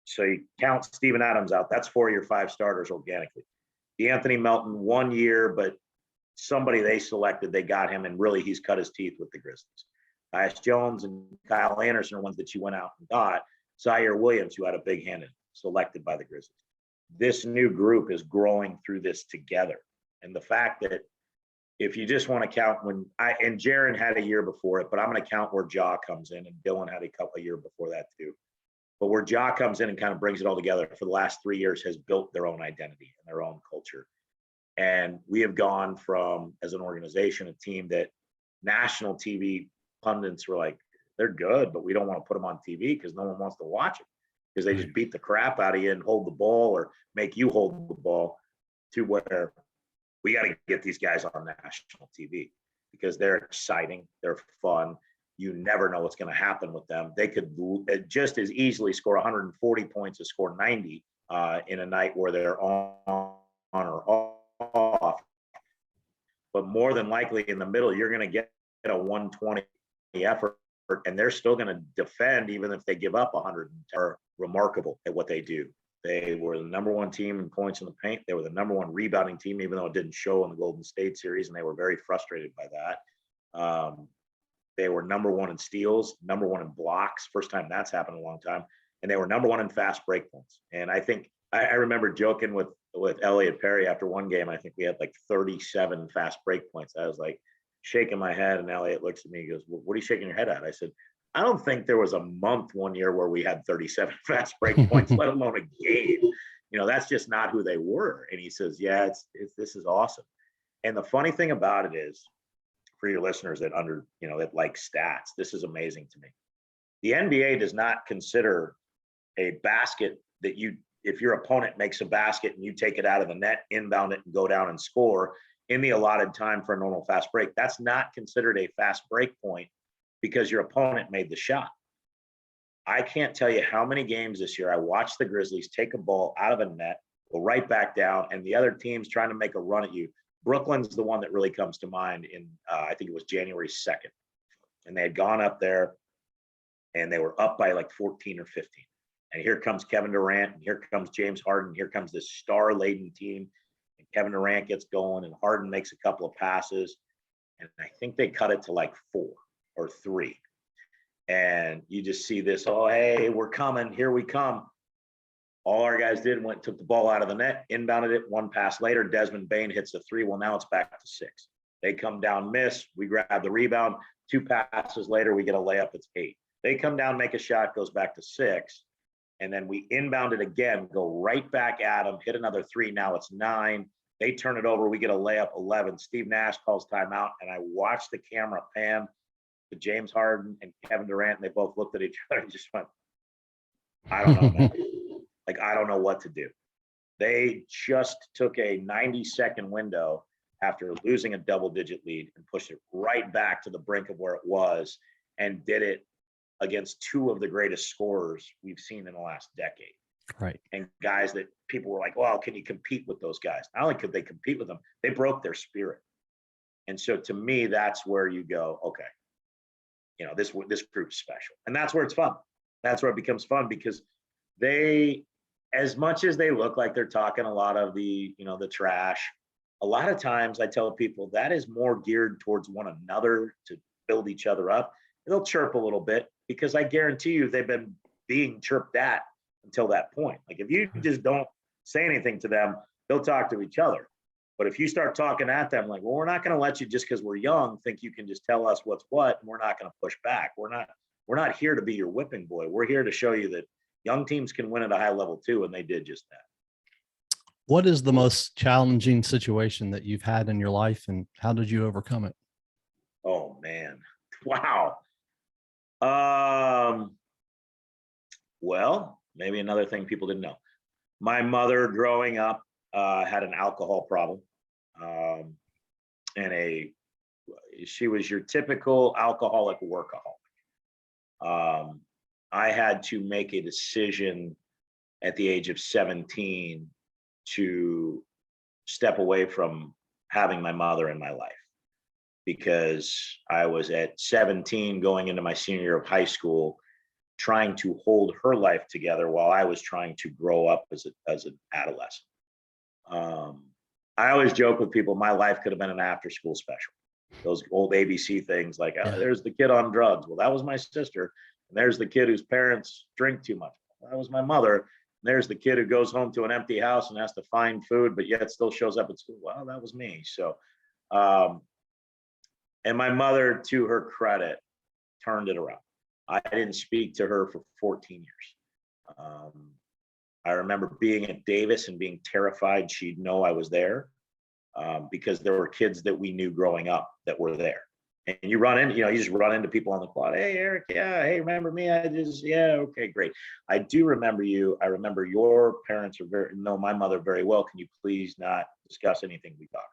So you count Steven Adams out, that's 4 of your 5 starters organically. DeAnthony Melton, 1 year, but somebody they selected, they got him, and really he's cut his teeth with the Grizzlies. Tyus Jones and Kyle Anderson are ones that you went out and got. Zaire Williams, who had a big hand in, selected by the Grizzlies. This new group is growing through this together. And the fact that if you just want to count and Jaren had a year before it, but I'm going to count where Ja comes in, and Dylan had a couple of years before that too. But where Ja comes in and kind of brings it all together for the last 3 years, has built their own identity and their own culture. And we have gone from, as an organization, a team that national TV pundits were like, they're good, but we don't want to put them on TV because no one wants to watch it because they just beat the crap out of you and hold the ball or make you hold the ball, to where we got to get these guys on national TV because they're exciting, they're fun. You never know what's going to happen with them. They could just as easily score 140 points as score 90 in a night where they're on or off. But more than likely in the middle, you're going to get a 120 effort and they're still going to defend even if they give up 100, are remarkable at what they do. They were the number one team in points in the paint. They were the number one rebounding team, even though it didn't show in the Golden State series, and they were very frustrated by that. They were number one in steals, number one in blocks. First time that's happened in a long time. And they were number one in fast break points. And I think I remember joking with Elliot Perry after one game. I think we had like 37 fast break points. I was like shaking my head, and Elliot looks at me and goes, well, "What are you shaking your head at?" I said, "I don't think there was a month one year where we had 37 fast break points, let alone a game. That's just not who they were." And he says, "Yeah, this is awesome." And the funny thing about it is, for your listeners that that like stats, this is amazing to me. The NBA does not consider a basket that if your opponent makes a basket and you take it out of the net, inbound it, and go down and score in the allotted time for a normal fast break. That's not considered a fast break point because your opponent made the shot. I can't tell you how many games this year I watched the Grizzlies take a ball out of a net, go right back down, and the other team's trying to make a run at you. Brooklyn's the one that really comes to mind in, I think it was January 2nd. And they had gone up there and they were up by like 14 or 15. And here comes Kevin Durant, and here comes James Harden. Here comes this star-laden team. And Kevin Durant gets going, and Harden makes a couple of passes. And I think they cut it to like 4 or 3. And you just see this, oh, hey, we're coming. Here we come. All our guys did took the ball out of the net, inbounded it. One pass later, Desmond Bane hits a 3. Well, now it's back to 6. They come down, miss. We grab the rebound. 2 passes later, we get a layup. It's 8. They come down, make a shot, goes back to 6. And then we inbound it again, go right back at them, hit another 3. Now it's 9. They turn it over. We get a layup, 11. Steve Nash calls timeout, and I watched the camera pan to James Harden and Kevin Durant, and they both looked at each other and just went, "I don't know, man." Like, I don't know what to do. They just took a 90-second window after losing a double-digit lead and pushed it right back to the brink of where it was, and did it against 2 of the greatest scorers we've seen in the last decade. Right. And guys that people were like, well, can you compete with those guys? Not only could they compete with them, they broke their spirit. And so to me, that's where you go, okay, this group's special. And that's where it's fun. That's where it becomes fun, because they, as much as they look like they're talking a lot of the trash, a lot of times I tell people that is more geared towards one another to build each other up. They'll chirp a little bit, because I guarantee you they've been being chirped at until that point. Like, if you just don't say anything to them, they'll talk to each other. But if you start talking at them, like, well, we're not going to let you, just because we're young, think you can just tell us what's what, and we're not going to push back. We're not here to be your whipping boy. We're here to show you that young teams can win at a high level too, and they did just that. What is the most challenging situation that you've had in your life, and how did you overcome it? Oh, man. Wow. Well, maybe another thing people didn't know. My mother growing up had an alcohol problem. And she was your typical alcoholic workaholic. I had to make a decision at the age of 17 to step away from having my mother in my life, because I was at 17 going into my senior year of high school, trying to hold her life together while I was trying to grow up as an adolescent. I always joke with people, my life could have been an after school special. Those old ABC things like, oh, there's the kid on drugs. Well, that was my sister. And there's the kid whose parents drink too much. Well, that was my mother. And there's the kid who goes home to an empty house and has to find food, but yet still shows up at school. Well, that was me. So, and my mother, to her credit, turned it around. I didn't speak to her for 14 years. I remember being at Davis and being terrified she'd know I was there, because there were kids that we knew growing up that were there. And you run into, you just run into people on the quad. Hey, Eric, yeah, hey, remember me? Yeah, okay, great. I do remember you. I remember your parents know my mother very well. Can you please not discuss anything we talk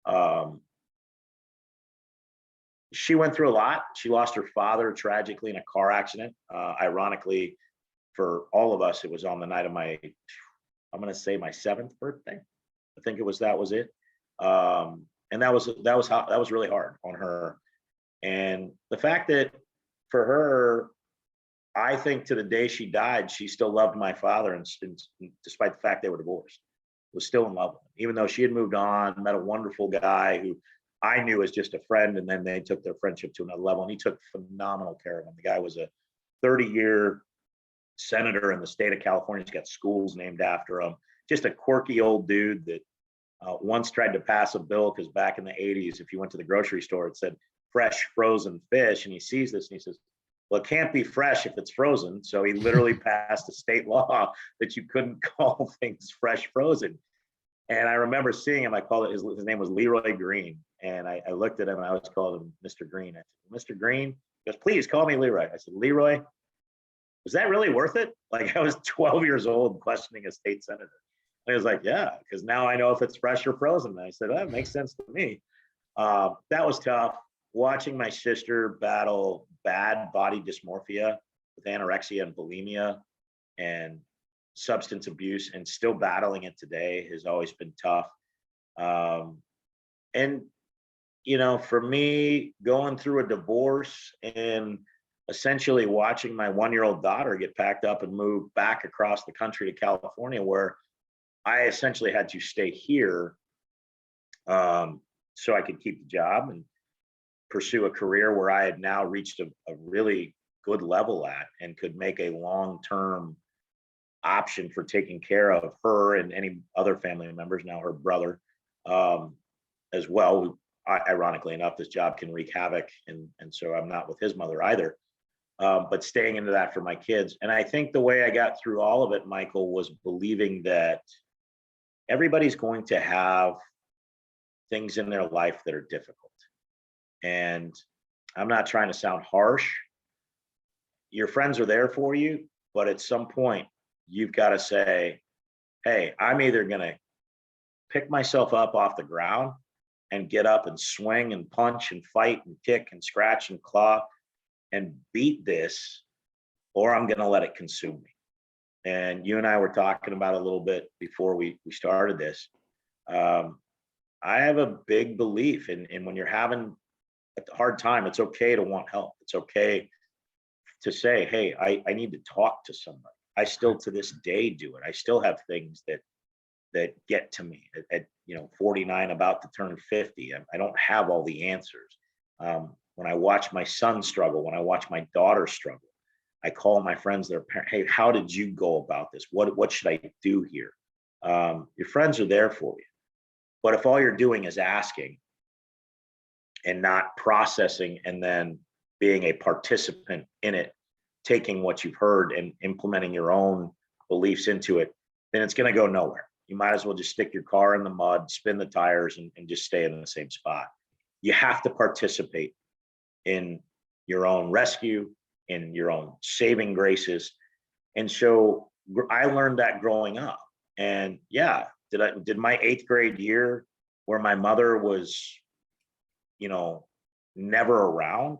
about? She went through a lot. She lost her father tragically in a car accident. Ironically, for all of us, it was on the night of I'm going to say my 7th birthday. I think that was it. And that was really hard on her. And the fact that for her, I think to the day she died, she still loved my father, and despite the fact they were divorced, was still in love with him, even though she had moved on, met a wonderful guy who I knew as just a friend, and then they took their friendship to another level, and he took phenomenal care of him. The guy was a 30-year senator in the state of California. He's got schools named after him. Just a quirky old dude that once tried to pass a bill because back in the 80s, if you went to the grocery store, it said fresh frozen fish. And he sees this and he says, well, it can't be fresh if it's frozen. So he literally passed a state law that you couldn't call things fresh frozen. And I remember seeing him. I called it, his name was Leroy Green. And I looked at him and I always called him Mr. Green. I said, Mr. Green? He goes, please call me Leroy. I said, Leroy, was that really worth it? Like, I was 12 years old questioning a state senator. And he was like, yeah, because now I know if it's fresh or frozen. And I said, that makes sense to me. That was tough. Watching my sister battle bad body dysmorphia with anorexia and bulimia and substance abuse, and still battling it today, has always been tough. And, you know, for me, going through a divorce and essentially watching my 1-year-old daughter get packed up and move back across the country to California, where I essentially had to stay here so I could keep the job and pursue a career where I had now reached a really good level at, and could make a long-term option for taking care of her and any other family members, now her brother as well. Ironically enough, this job can wreak havoc, and so I'm not with his mother either. But staying into that for my kids. And I think the way I got through all of it, Michael, was believing that everybody's going to have things in their life that are difficult. And I'm not trying to sound harsh. Your friends are there for you, but at some point you've got to say, hey, I'm either going to pick myself up off the ground and get up and swing and punch and fight and kick and scratch and claw and beat this, or I'm going to let it consume me. And you and I were talking about a little bit before we started this. I have a big belief in when you're having a hard time, it's okay to want help. It's okay to say, hey, I need to talk to somebody. I still to this day do it. I still have things that get to me at 49, about to turn 50. I don't have all the answers. When I watch my son struggle, when I watch my daughter struggle, I call my friends, their parents, hey, how did you go about this? What should I do here? Your friends are there for you. But if all you're doing is asking and not processing and then being a participant in it, taking what you've heard and implementing your own beliefs into it, then it's going to go nowhere. You might as well just stick your car in the mud, spin the tires, and just stay in the same spot. You have to participate in your own rescue, in your own saving graces. And so I learned that growing up. And yeah, did my 8th grade year, where my mother was, never around,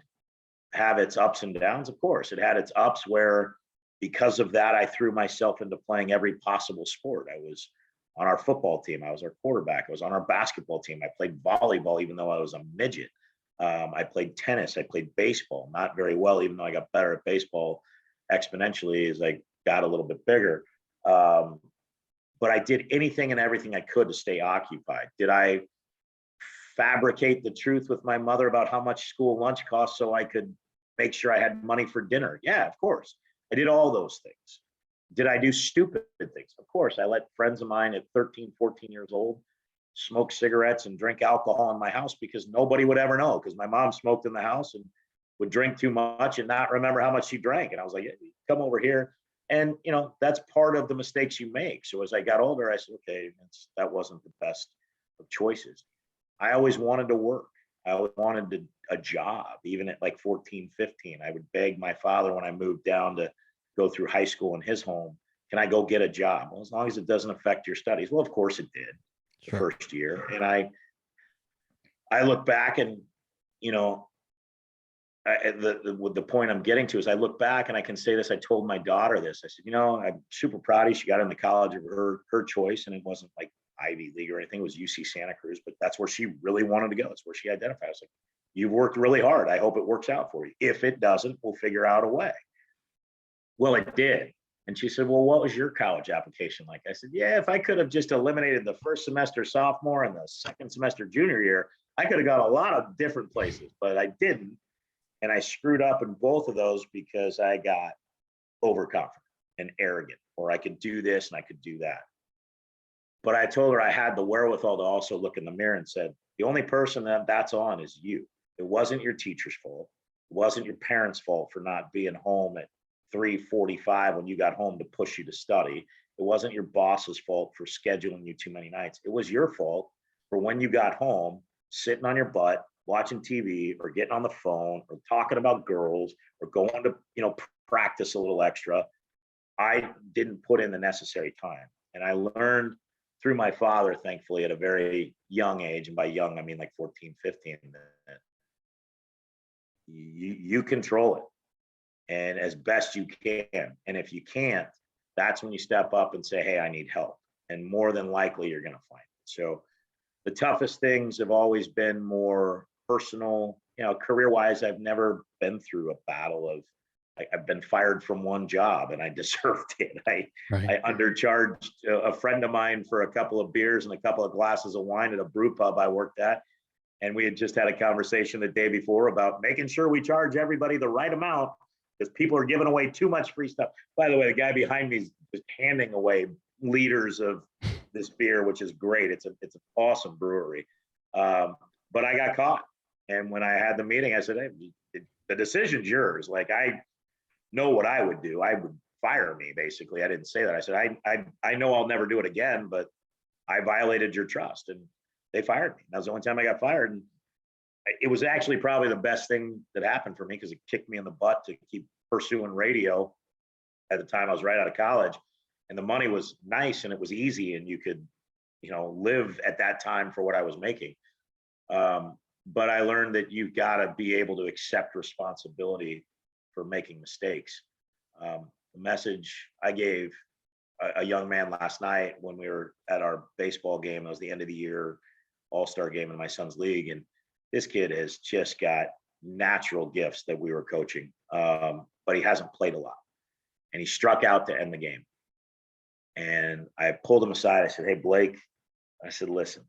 have its ups and downs? Of course, it had its ups where, because of that, I threw myself into playing every possible sport. I was on our football team. I was our quarterback. I was on our basketball team. I played volleyball, even though I was a midget. I played tennis. I played baseball, not very well, even though I got better at baseball exponentially as I got a little bit bigger. But I did anything and everything I could to stay occupied. Did I fabricate the truth with my mother about how much school lunch cost so I could make sure I had money for dinner? Yeah, of course. I did all those things. Did I do stupid things? Of course. I let friends of mine at 13, 14 years old smoke cigarettes and drink alcohol in my house because nobody would ever know, because my mom smoked in the house and would drink too much and not remember how much she drank. And I was like, hey, come over here. And, that's part of the mistakes you make. So as I got older, I said, okay, that wasn't the best of choices. I always wanted to work. I always wanted a job, even at like 14, 15. I would beg my father when I moved down to go through high school in his home, can I go get a job? Well, as long as it doesn't affect your studies. Well, of course it did. Sure. The first year. And I look back and, the point I'm getting to is I look back and I can say this. I told my daughter this. I said, I'm super proud of you. She got in the college of her choice, and it wasn't like Ivy League or anything. It was UC Santa Cruz, but that's where she really wanted to go. That's where she identified. I was like, You've worked really hard. I hope it works out for you. If it doesn't, we'll figure out a way. Well, it did. And she said, well, what was your college application like? I said, yeah, if I could have just eliminated the first semester sophomore and the second semester junior year, I could have got a lot of different places, but I didn't. And I screwed up in both of those because I got overconfident and arrogant, or I could do this and I could do that. But I told her I had the wherewithal to also look in the mirror and said, the only person that's on is you. It wasn't your teacher's fault. It wasn't your parents' fault for not being home at 3:45 when you got home to push you to study. It wasn't your boss's fault for scheduling you too many nights. It was your fault for when you got home, sitting on your butt, watching TV or getting on the phone or talking about girls or going to, practice a little extra. I didn't put in the necessary time. And I learned through my father, thankfully, at a very young age, and by young, I mean like 14, 15, that you control it and as best you can. And if you can't, that's when you step up and say, hey, I need help. And more than likely, you're going to find it. So the toughest things have always been more personal, career-wise. I've never been through a battle of, I've been fired from one job and I deserved it. I undercharged a friend of mine for a couple of beers and a couple of glasses of wine at a brew pub I worked at. And we had just had a conversation the day before about making sure we charge everybody the right amount because people are giving away too much free stuff. By the way, the guy behind me is just handing away liters of this beer, which is great. It's an awesome brewery. But I got caught. And when I had the meeting, I said, hey, the decision's yours. Like, I know what I would do. I would fire me, basically. I didn't say that. I said, I know I'll never do it again, but I violated your trust. And they fired me. That was the only time I got fired. And it was actually probably the best thing that happened for me because it kicked me in the butt to keep pursuing radio. At the time, I was right out of college. And the money was nice and it was easy. And you could, live at that time for what I was making. But I learned that you've got to be able to accept responsibility for making mistakes. The message I gave a young man last night when we were at our baseball game, it was the end of the year all-star game in my son's league. And this kid has just got natural gifts that we were coaching, but he hasn't played a lot. And he struck out to end the game. And I pulled him aside. I said, hey, Blake, I said, listen,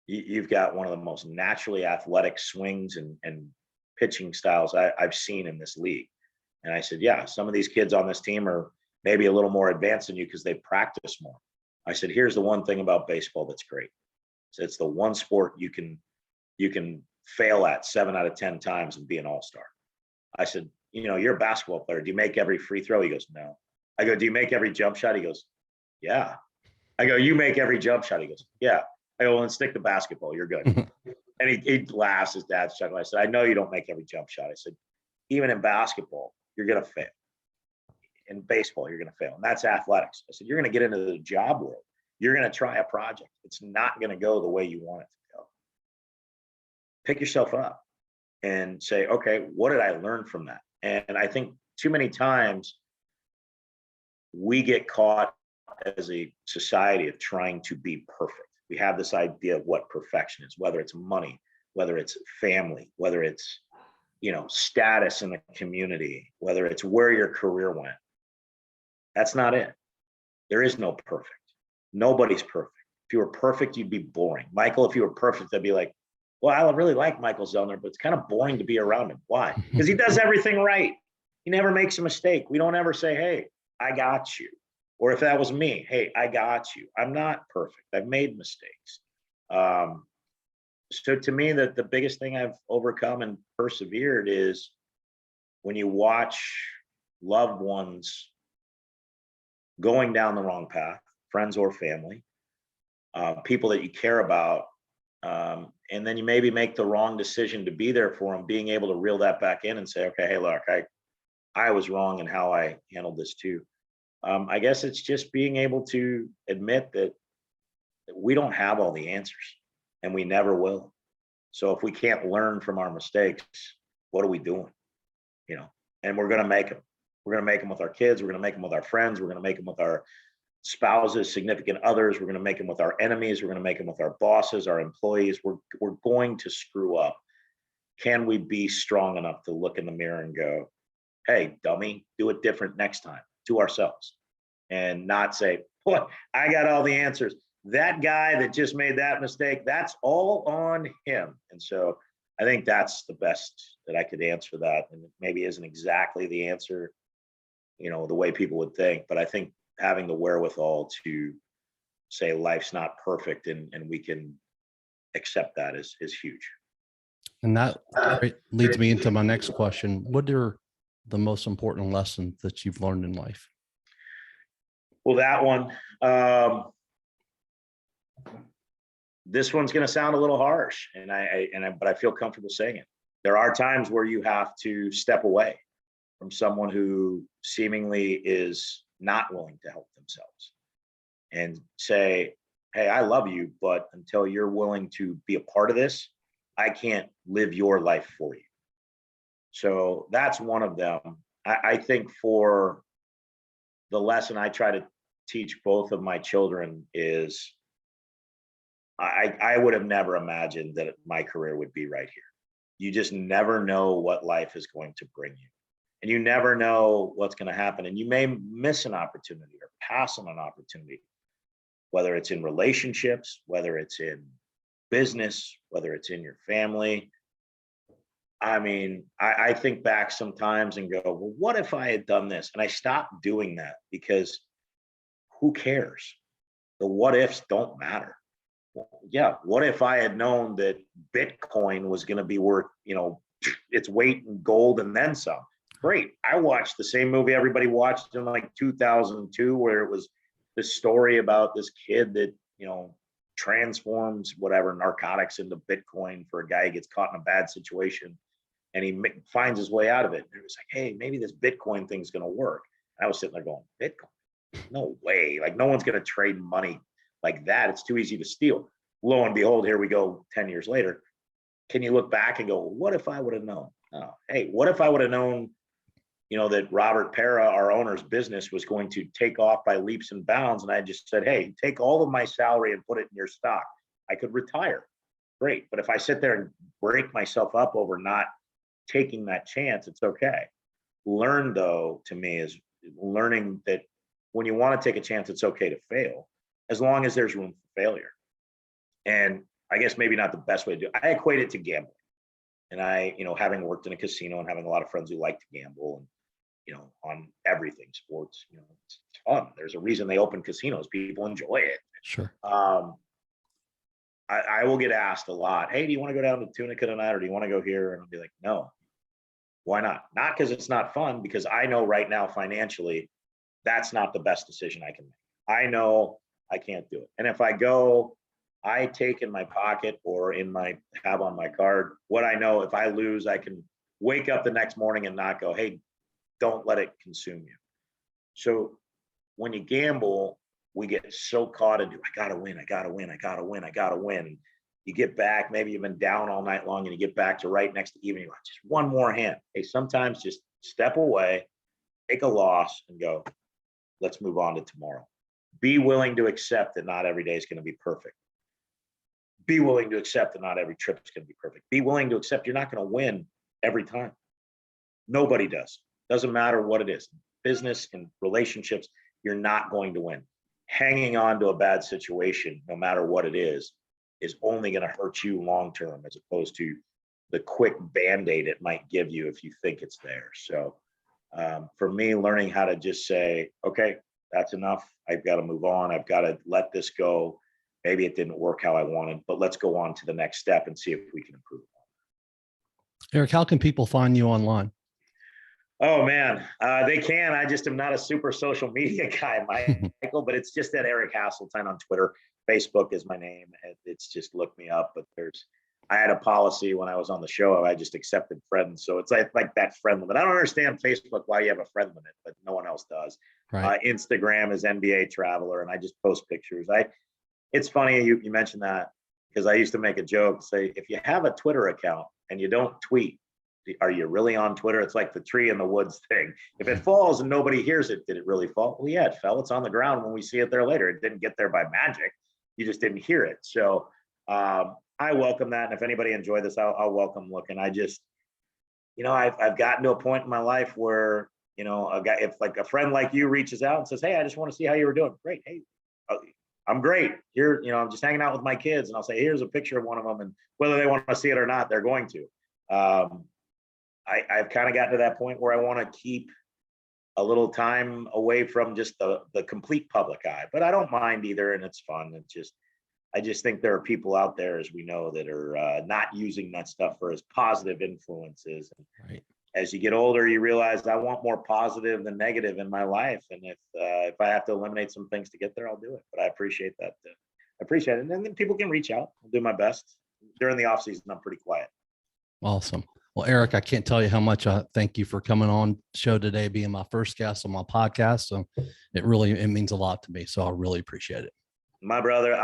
you've got one of the most naturally athletic swings and pitching styles I've seen in this league. And I said, yeah, some of these kids on this team are maybe a little more advanced than you because they practice more. I said, here's the one thing about baseball that's great. It's the one sport you can fail at 7 out of 10 times and be an all-star. I said, you're a basketball player. Do you make every free throw? He goes, no. I go, do you make every jump shot? He goes, yeah. I go, you make every jump shot? He goes, yeah. I go, well, then stick to basketball. You're good. And he laughs. His dad's chuckling. I said, I know you don't make every jump shot. I said, even in basketball, you're going to fail. In baseball, you're going to fail. And that's athletics. I said, you're going to get into the job world. You're going to try a project. It's not going to go the way you want it to go. Pick yourself up and say, okay, what did I learn from that? And I think too many times we get caught as a society of trying to be perfect. We have this idea of what perfection is, whether it's money, whether it's family, whether it's, status in the community, whether it's where your career went. That's not it. There is no perfect. Nobody's perfect. If you were perfect, you'd be boring. Michael, if you were perfect, I'd be like, well, I really like Michael Zellner, but it's kind of boring to be around him. Why? Because he does everything right. He never makes a mistake. We don't ever say, hey, I got you. Or if that was me, hey, I got you. I'm not perfect. I've made mistakes. So to me, the biggest thing I've overcome and persevered is when you watch loved ones going down the wrong path, friends or family, people that you care about, and then you maybe make the wrong decision to be there for them, being able to reel that back in and say, okay, hey, look, I was wrong in how I handled this too. I guess it's just being able to admit that we don't have all the answers and we never will. So if we can't learn from our mistakes, what are we doing? And we're going to make them. We're going to make them with our kids. We're going to make them with our friends. We're going to make them with our spouses, significant others. We're going to make them with our enemies. We're going to make them with our bosses, our employees. We're going to screw up. can we be strong enough to look in the mirror and go, hey, dummy, do it different next time, to ourselves, and not say, boy, I got all the answers. That guy that just made that mistake, that's all on him. And so I think that's the best that I could answer that. And it maybe isn't exactly the answer, the way people would think, but I think having the wherewithal to say life's not perfect and we can accept that is huge. And that leads me into my next question. What are the most important lessons that you've learned in life? Well, that one, this one's going to sound a little harsh, but I feel comfortable saying it. There are times where you have to step away from someone who seemingly is not willing to help themselves and say, hey, I love you, but until you're willing to be a part of this, I can't live your life for you. So that's one of them. I think for the lesson I try to teach both of my children is I would have never imagined that my career would be right here. You just never know what life is going to bring you. And you never know what's going to happen. And you may miss an opportunity or pass on an opportunity, whether it's in relationships, whether it's in business, whether it's in your family. I mean, I think back sometimes and go, well, what if I had done this? And I stopped doing that because who cares? The what ifs don't matter. Well, yeah, what if I had known that Bitcoin was going to be worth, its weight in gold and then some? Great. I watched the same movie everybody watched in like 2002, where it was this story about this kid that, transforms whatever narcotics into Bitcoin for a guy who gets caught in a bad situation. And he finds his way out of it. And it was like, hey, maybe this Bitcoin thing's going to work. And I was sitting there going, Bitcoin? No way. Like, no one's going to trade money like that. It's too easy to steal. Lo and behold, here we go 10 years later. Can you look back and go, what if I would have known? Oh, hey, what if I would have known, that Robert Pera, our owner's business, was going to take off by leaps and bounds. And I just said, hey, take all of my salary and put it in your stock. I could retire. Great. But if I sit there and break myself up over not taking that chance, it's okay. Learn, though, to me, is learning that when you want to take a chance, it's okay to fail, as long as there's room for failure. And I guess maybe not the best way to do it. I equate it to gambling. And I, having worked in a casino and having a lot of friends who like to gamble and, on everything, sports, it's fun. There's a reason they open casinos. People enjoy it. Sure. I will get asked a lot, hey, do you want to go down to Tunica tonight, or do you want to go here? And I'll be like, no. Why not? Not because it's not fun, because I know right now financially, that's not the best decision I can make. I know I can't do it. And if I go, I take in my pocket or have on my card what I know if I lose, I can wake up the next morning and not go, hey, don't let it consume you. So when you gamble, we get so caught into, I gotta win, I gotta win, I gotta win, I gotta win. You get back, maybe you've been down all night long and you get back to right next to evening, like, just one more hand. Hey, sometimes just step away, take a loss and go, let's move on to tomorrow. Be willing to accept that not every day is going to be perfect. Be willing to accept that not every trip is going to be perfect. Be willing to accept you're not going to win every time. Nobody does. Doesn't matter what it is. Business and relationships, you're not going to win. Hanging on to a bad situation, no matter what it is only going to hurt you long term, as opposed to the quick Band-Aid it might give you if you think it's there. So for me, learning how to just say, okay, that's enough. I've got to move on. I've got to let this go. Maybe it didn't work how I wanted, but let's go on to the next step and see if we can improve. Eric, how can people find you online? Oh man, they can. I just am not a super social media guy, Michael, but it's just that Eric Hasseltine on Twitter. Facebook is my name. It's just look me up. But I had a policy when I was on the show. I just accepted friends. So it's like that friend limit. I don't understand Facebook, why you have a friend limit, but no one else does. Right. Instagram is NBA Traveler, and I just post pictures. It's funny you mentioned that, because I used to make a joke, say, if you have a Twitter account and you don't tweet, are you really on Twitter? It's like the tree in the woods thing. If it falls and nobody hears it, did it really fall? Well, yeah, it fell. It's on the ground when we see it there later. It didn't get there by magic. You just didn't hear it. So I welcome that. And if anybody enjoyed this, I'll welcome looking. I just, I've gotten to a point in my life where, a guy, if like a friend like you reaches out and says, "Hey, I just want to see how you were doing." Great. Hey, I'm great here. I'm just hanging out with my kids, and I'll say, "Here's a picture of one of them." And whether they want to see it or not, they're going to. I've kind of gotten to that point where I want to keep a little time away from just the complete public eye, but I don't mind either. And it's fun. I just think there are people out there, as we know, that are not using that stuff for as positive influences. Right. As you get older, you realize I want more positive than negative in my life. And if I have to eliminate some things to get there, I'll do it. But I appreciate that. I appreciate it. And then people can reach out. I'll do my best. During the off season, I'm pretty quiet. Awesome. Well, Eric, I can't tell you how much I thank you for coming on the show today, being my first guest on my podcast. So it means a lot to me. So I really appreciate it. My brother,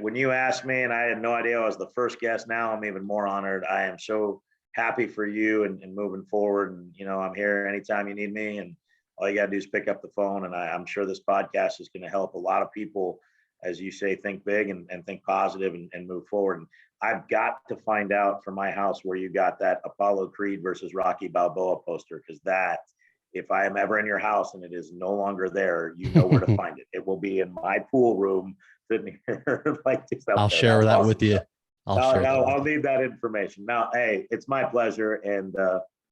when you asked me and I had no idea I was the first guest, now I'm even more honored. I am so happy for you and moving forward. And, I'm here anytime you need me, and all you got to do is pick up the phone. And I'm sure this podcast is going to help a lot of people, as you say, think big and think positive and move forward. And I've got to find out from my house where you got that Apollo Creed versus Rocky Balboa poster, because if I am ever in your house and it is no longer there, you know where to find it. It will be in my pool room sitting here. I'll share that with you. I'll need that information. Now, hey, it's my pleasure, and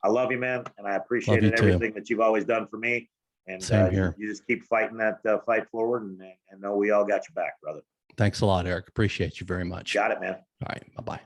I love you, man, and I appreciate everything that you've always done for me. And same here. You just keep fighting that fight forward, and know we all got your back, brother. Thanks a lot, Eric. Appreciate you very much. Got it, man. All right. Bye-bye.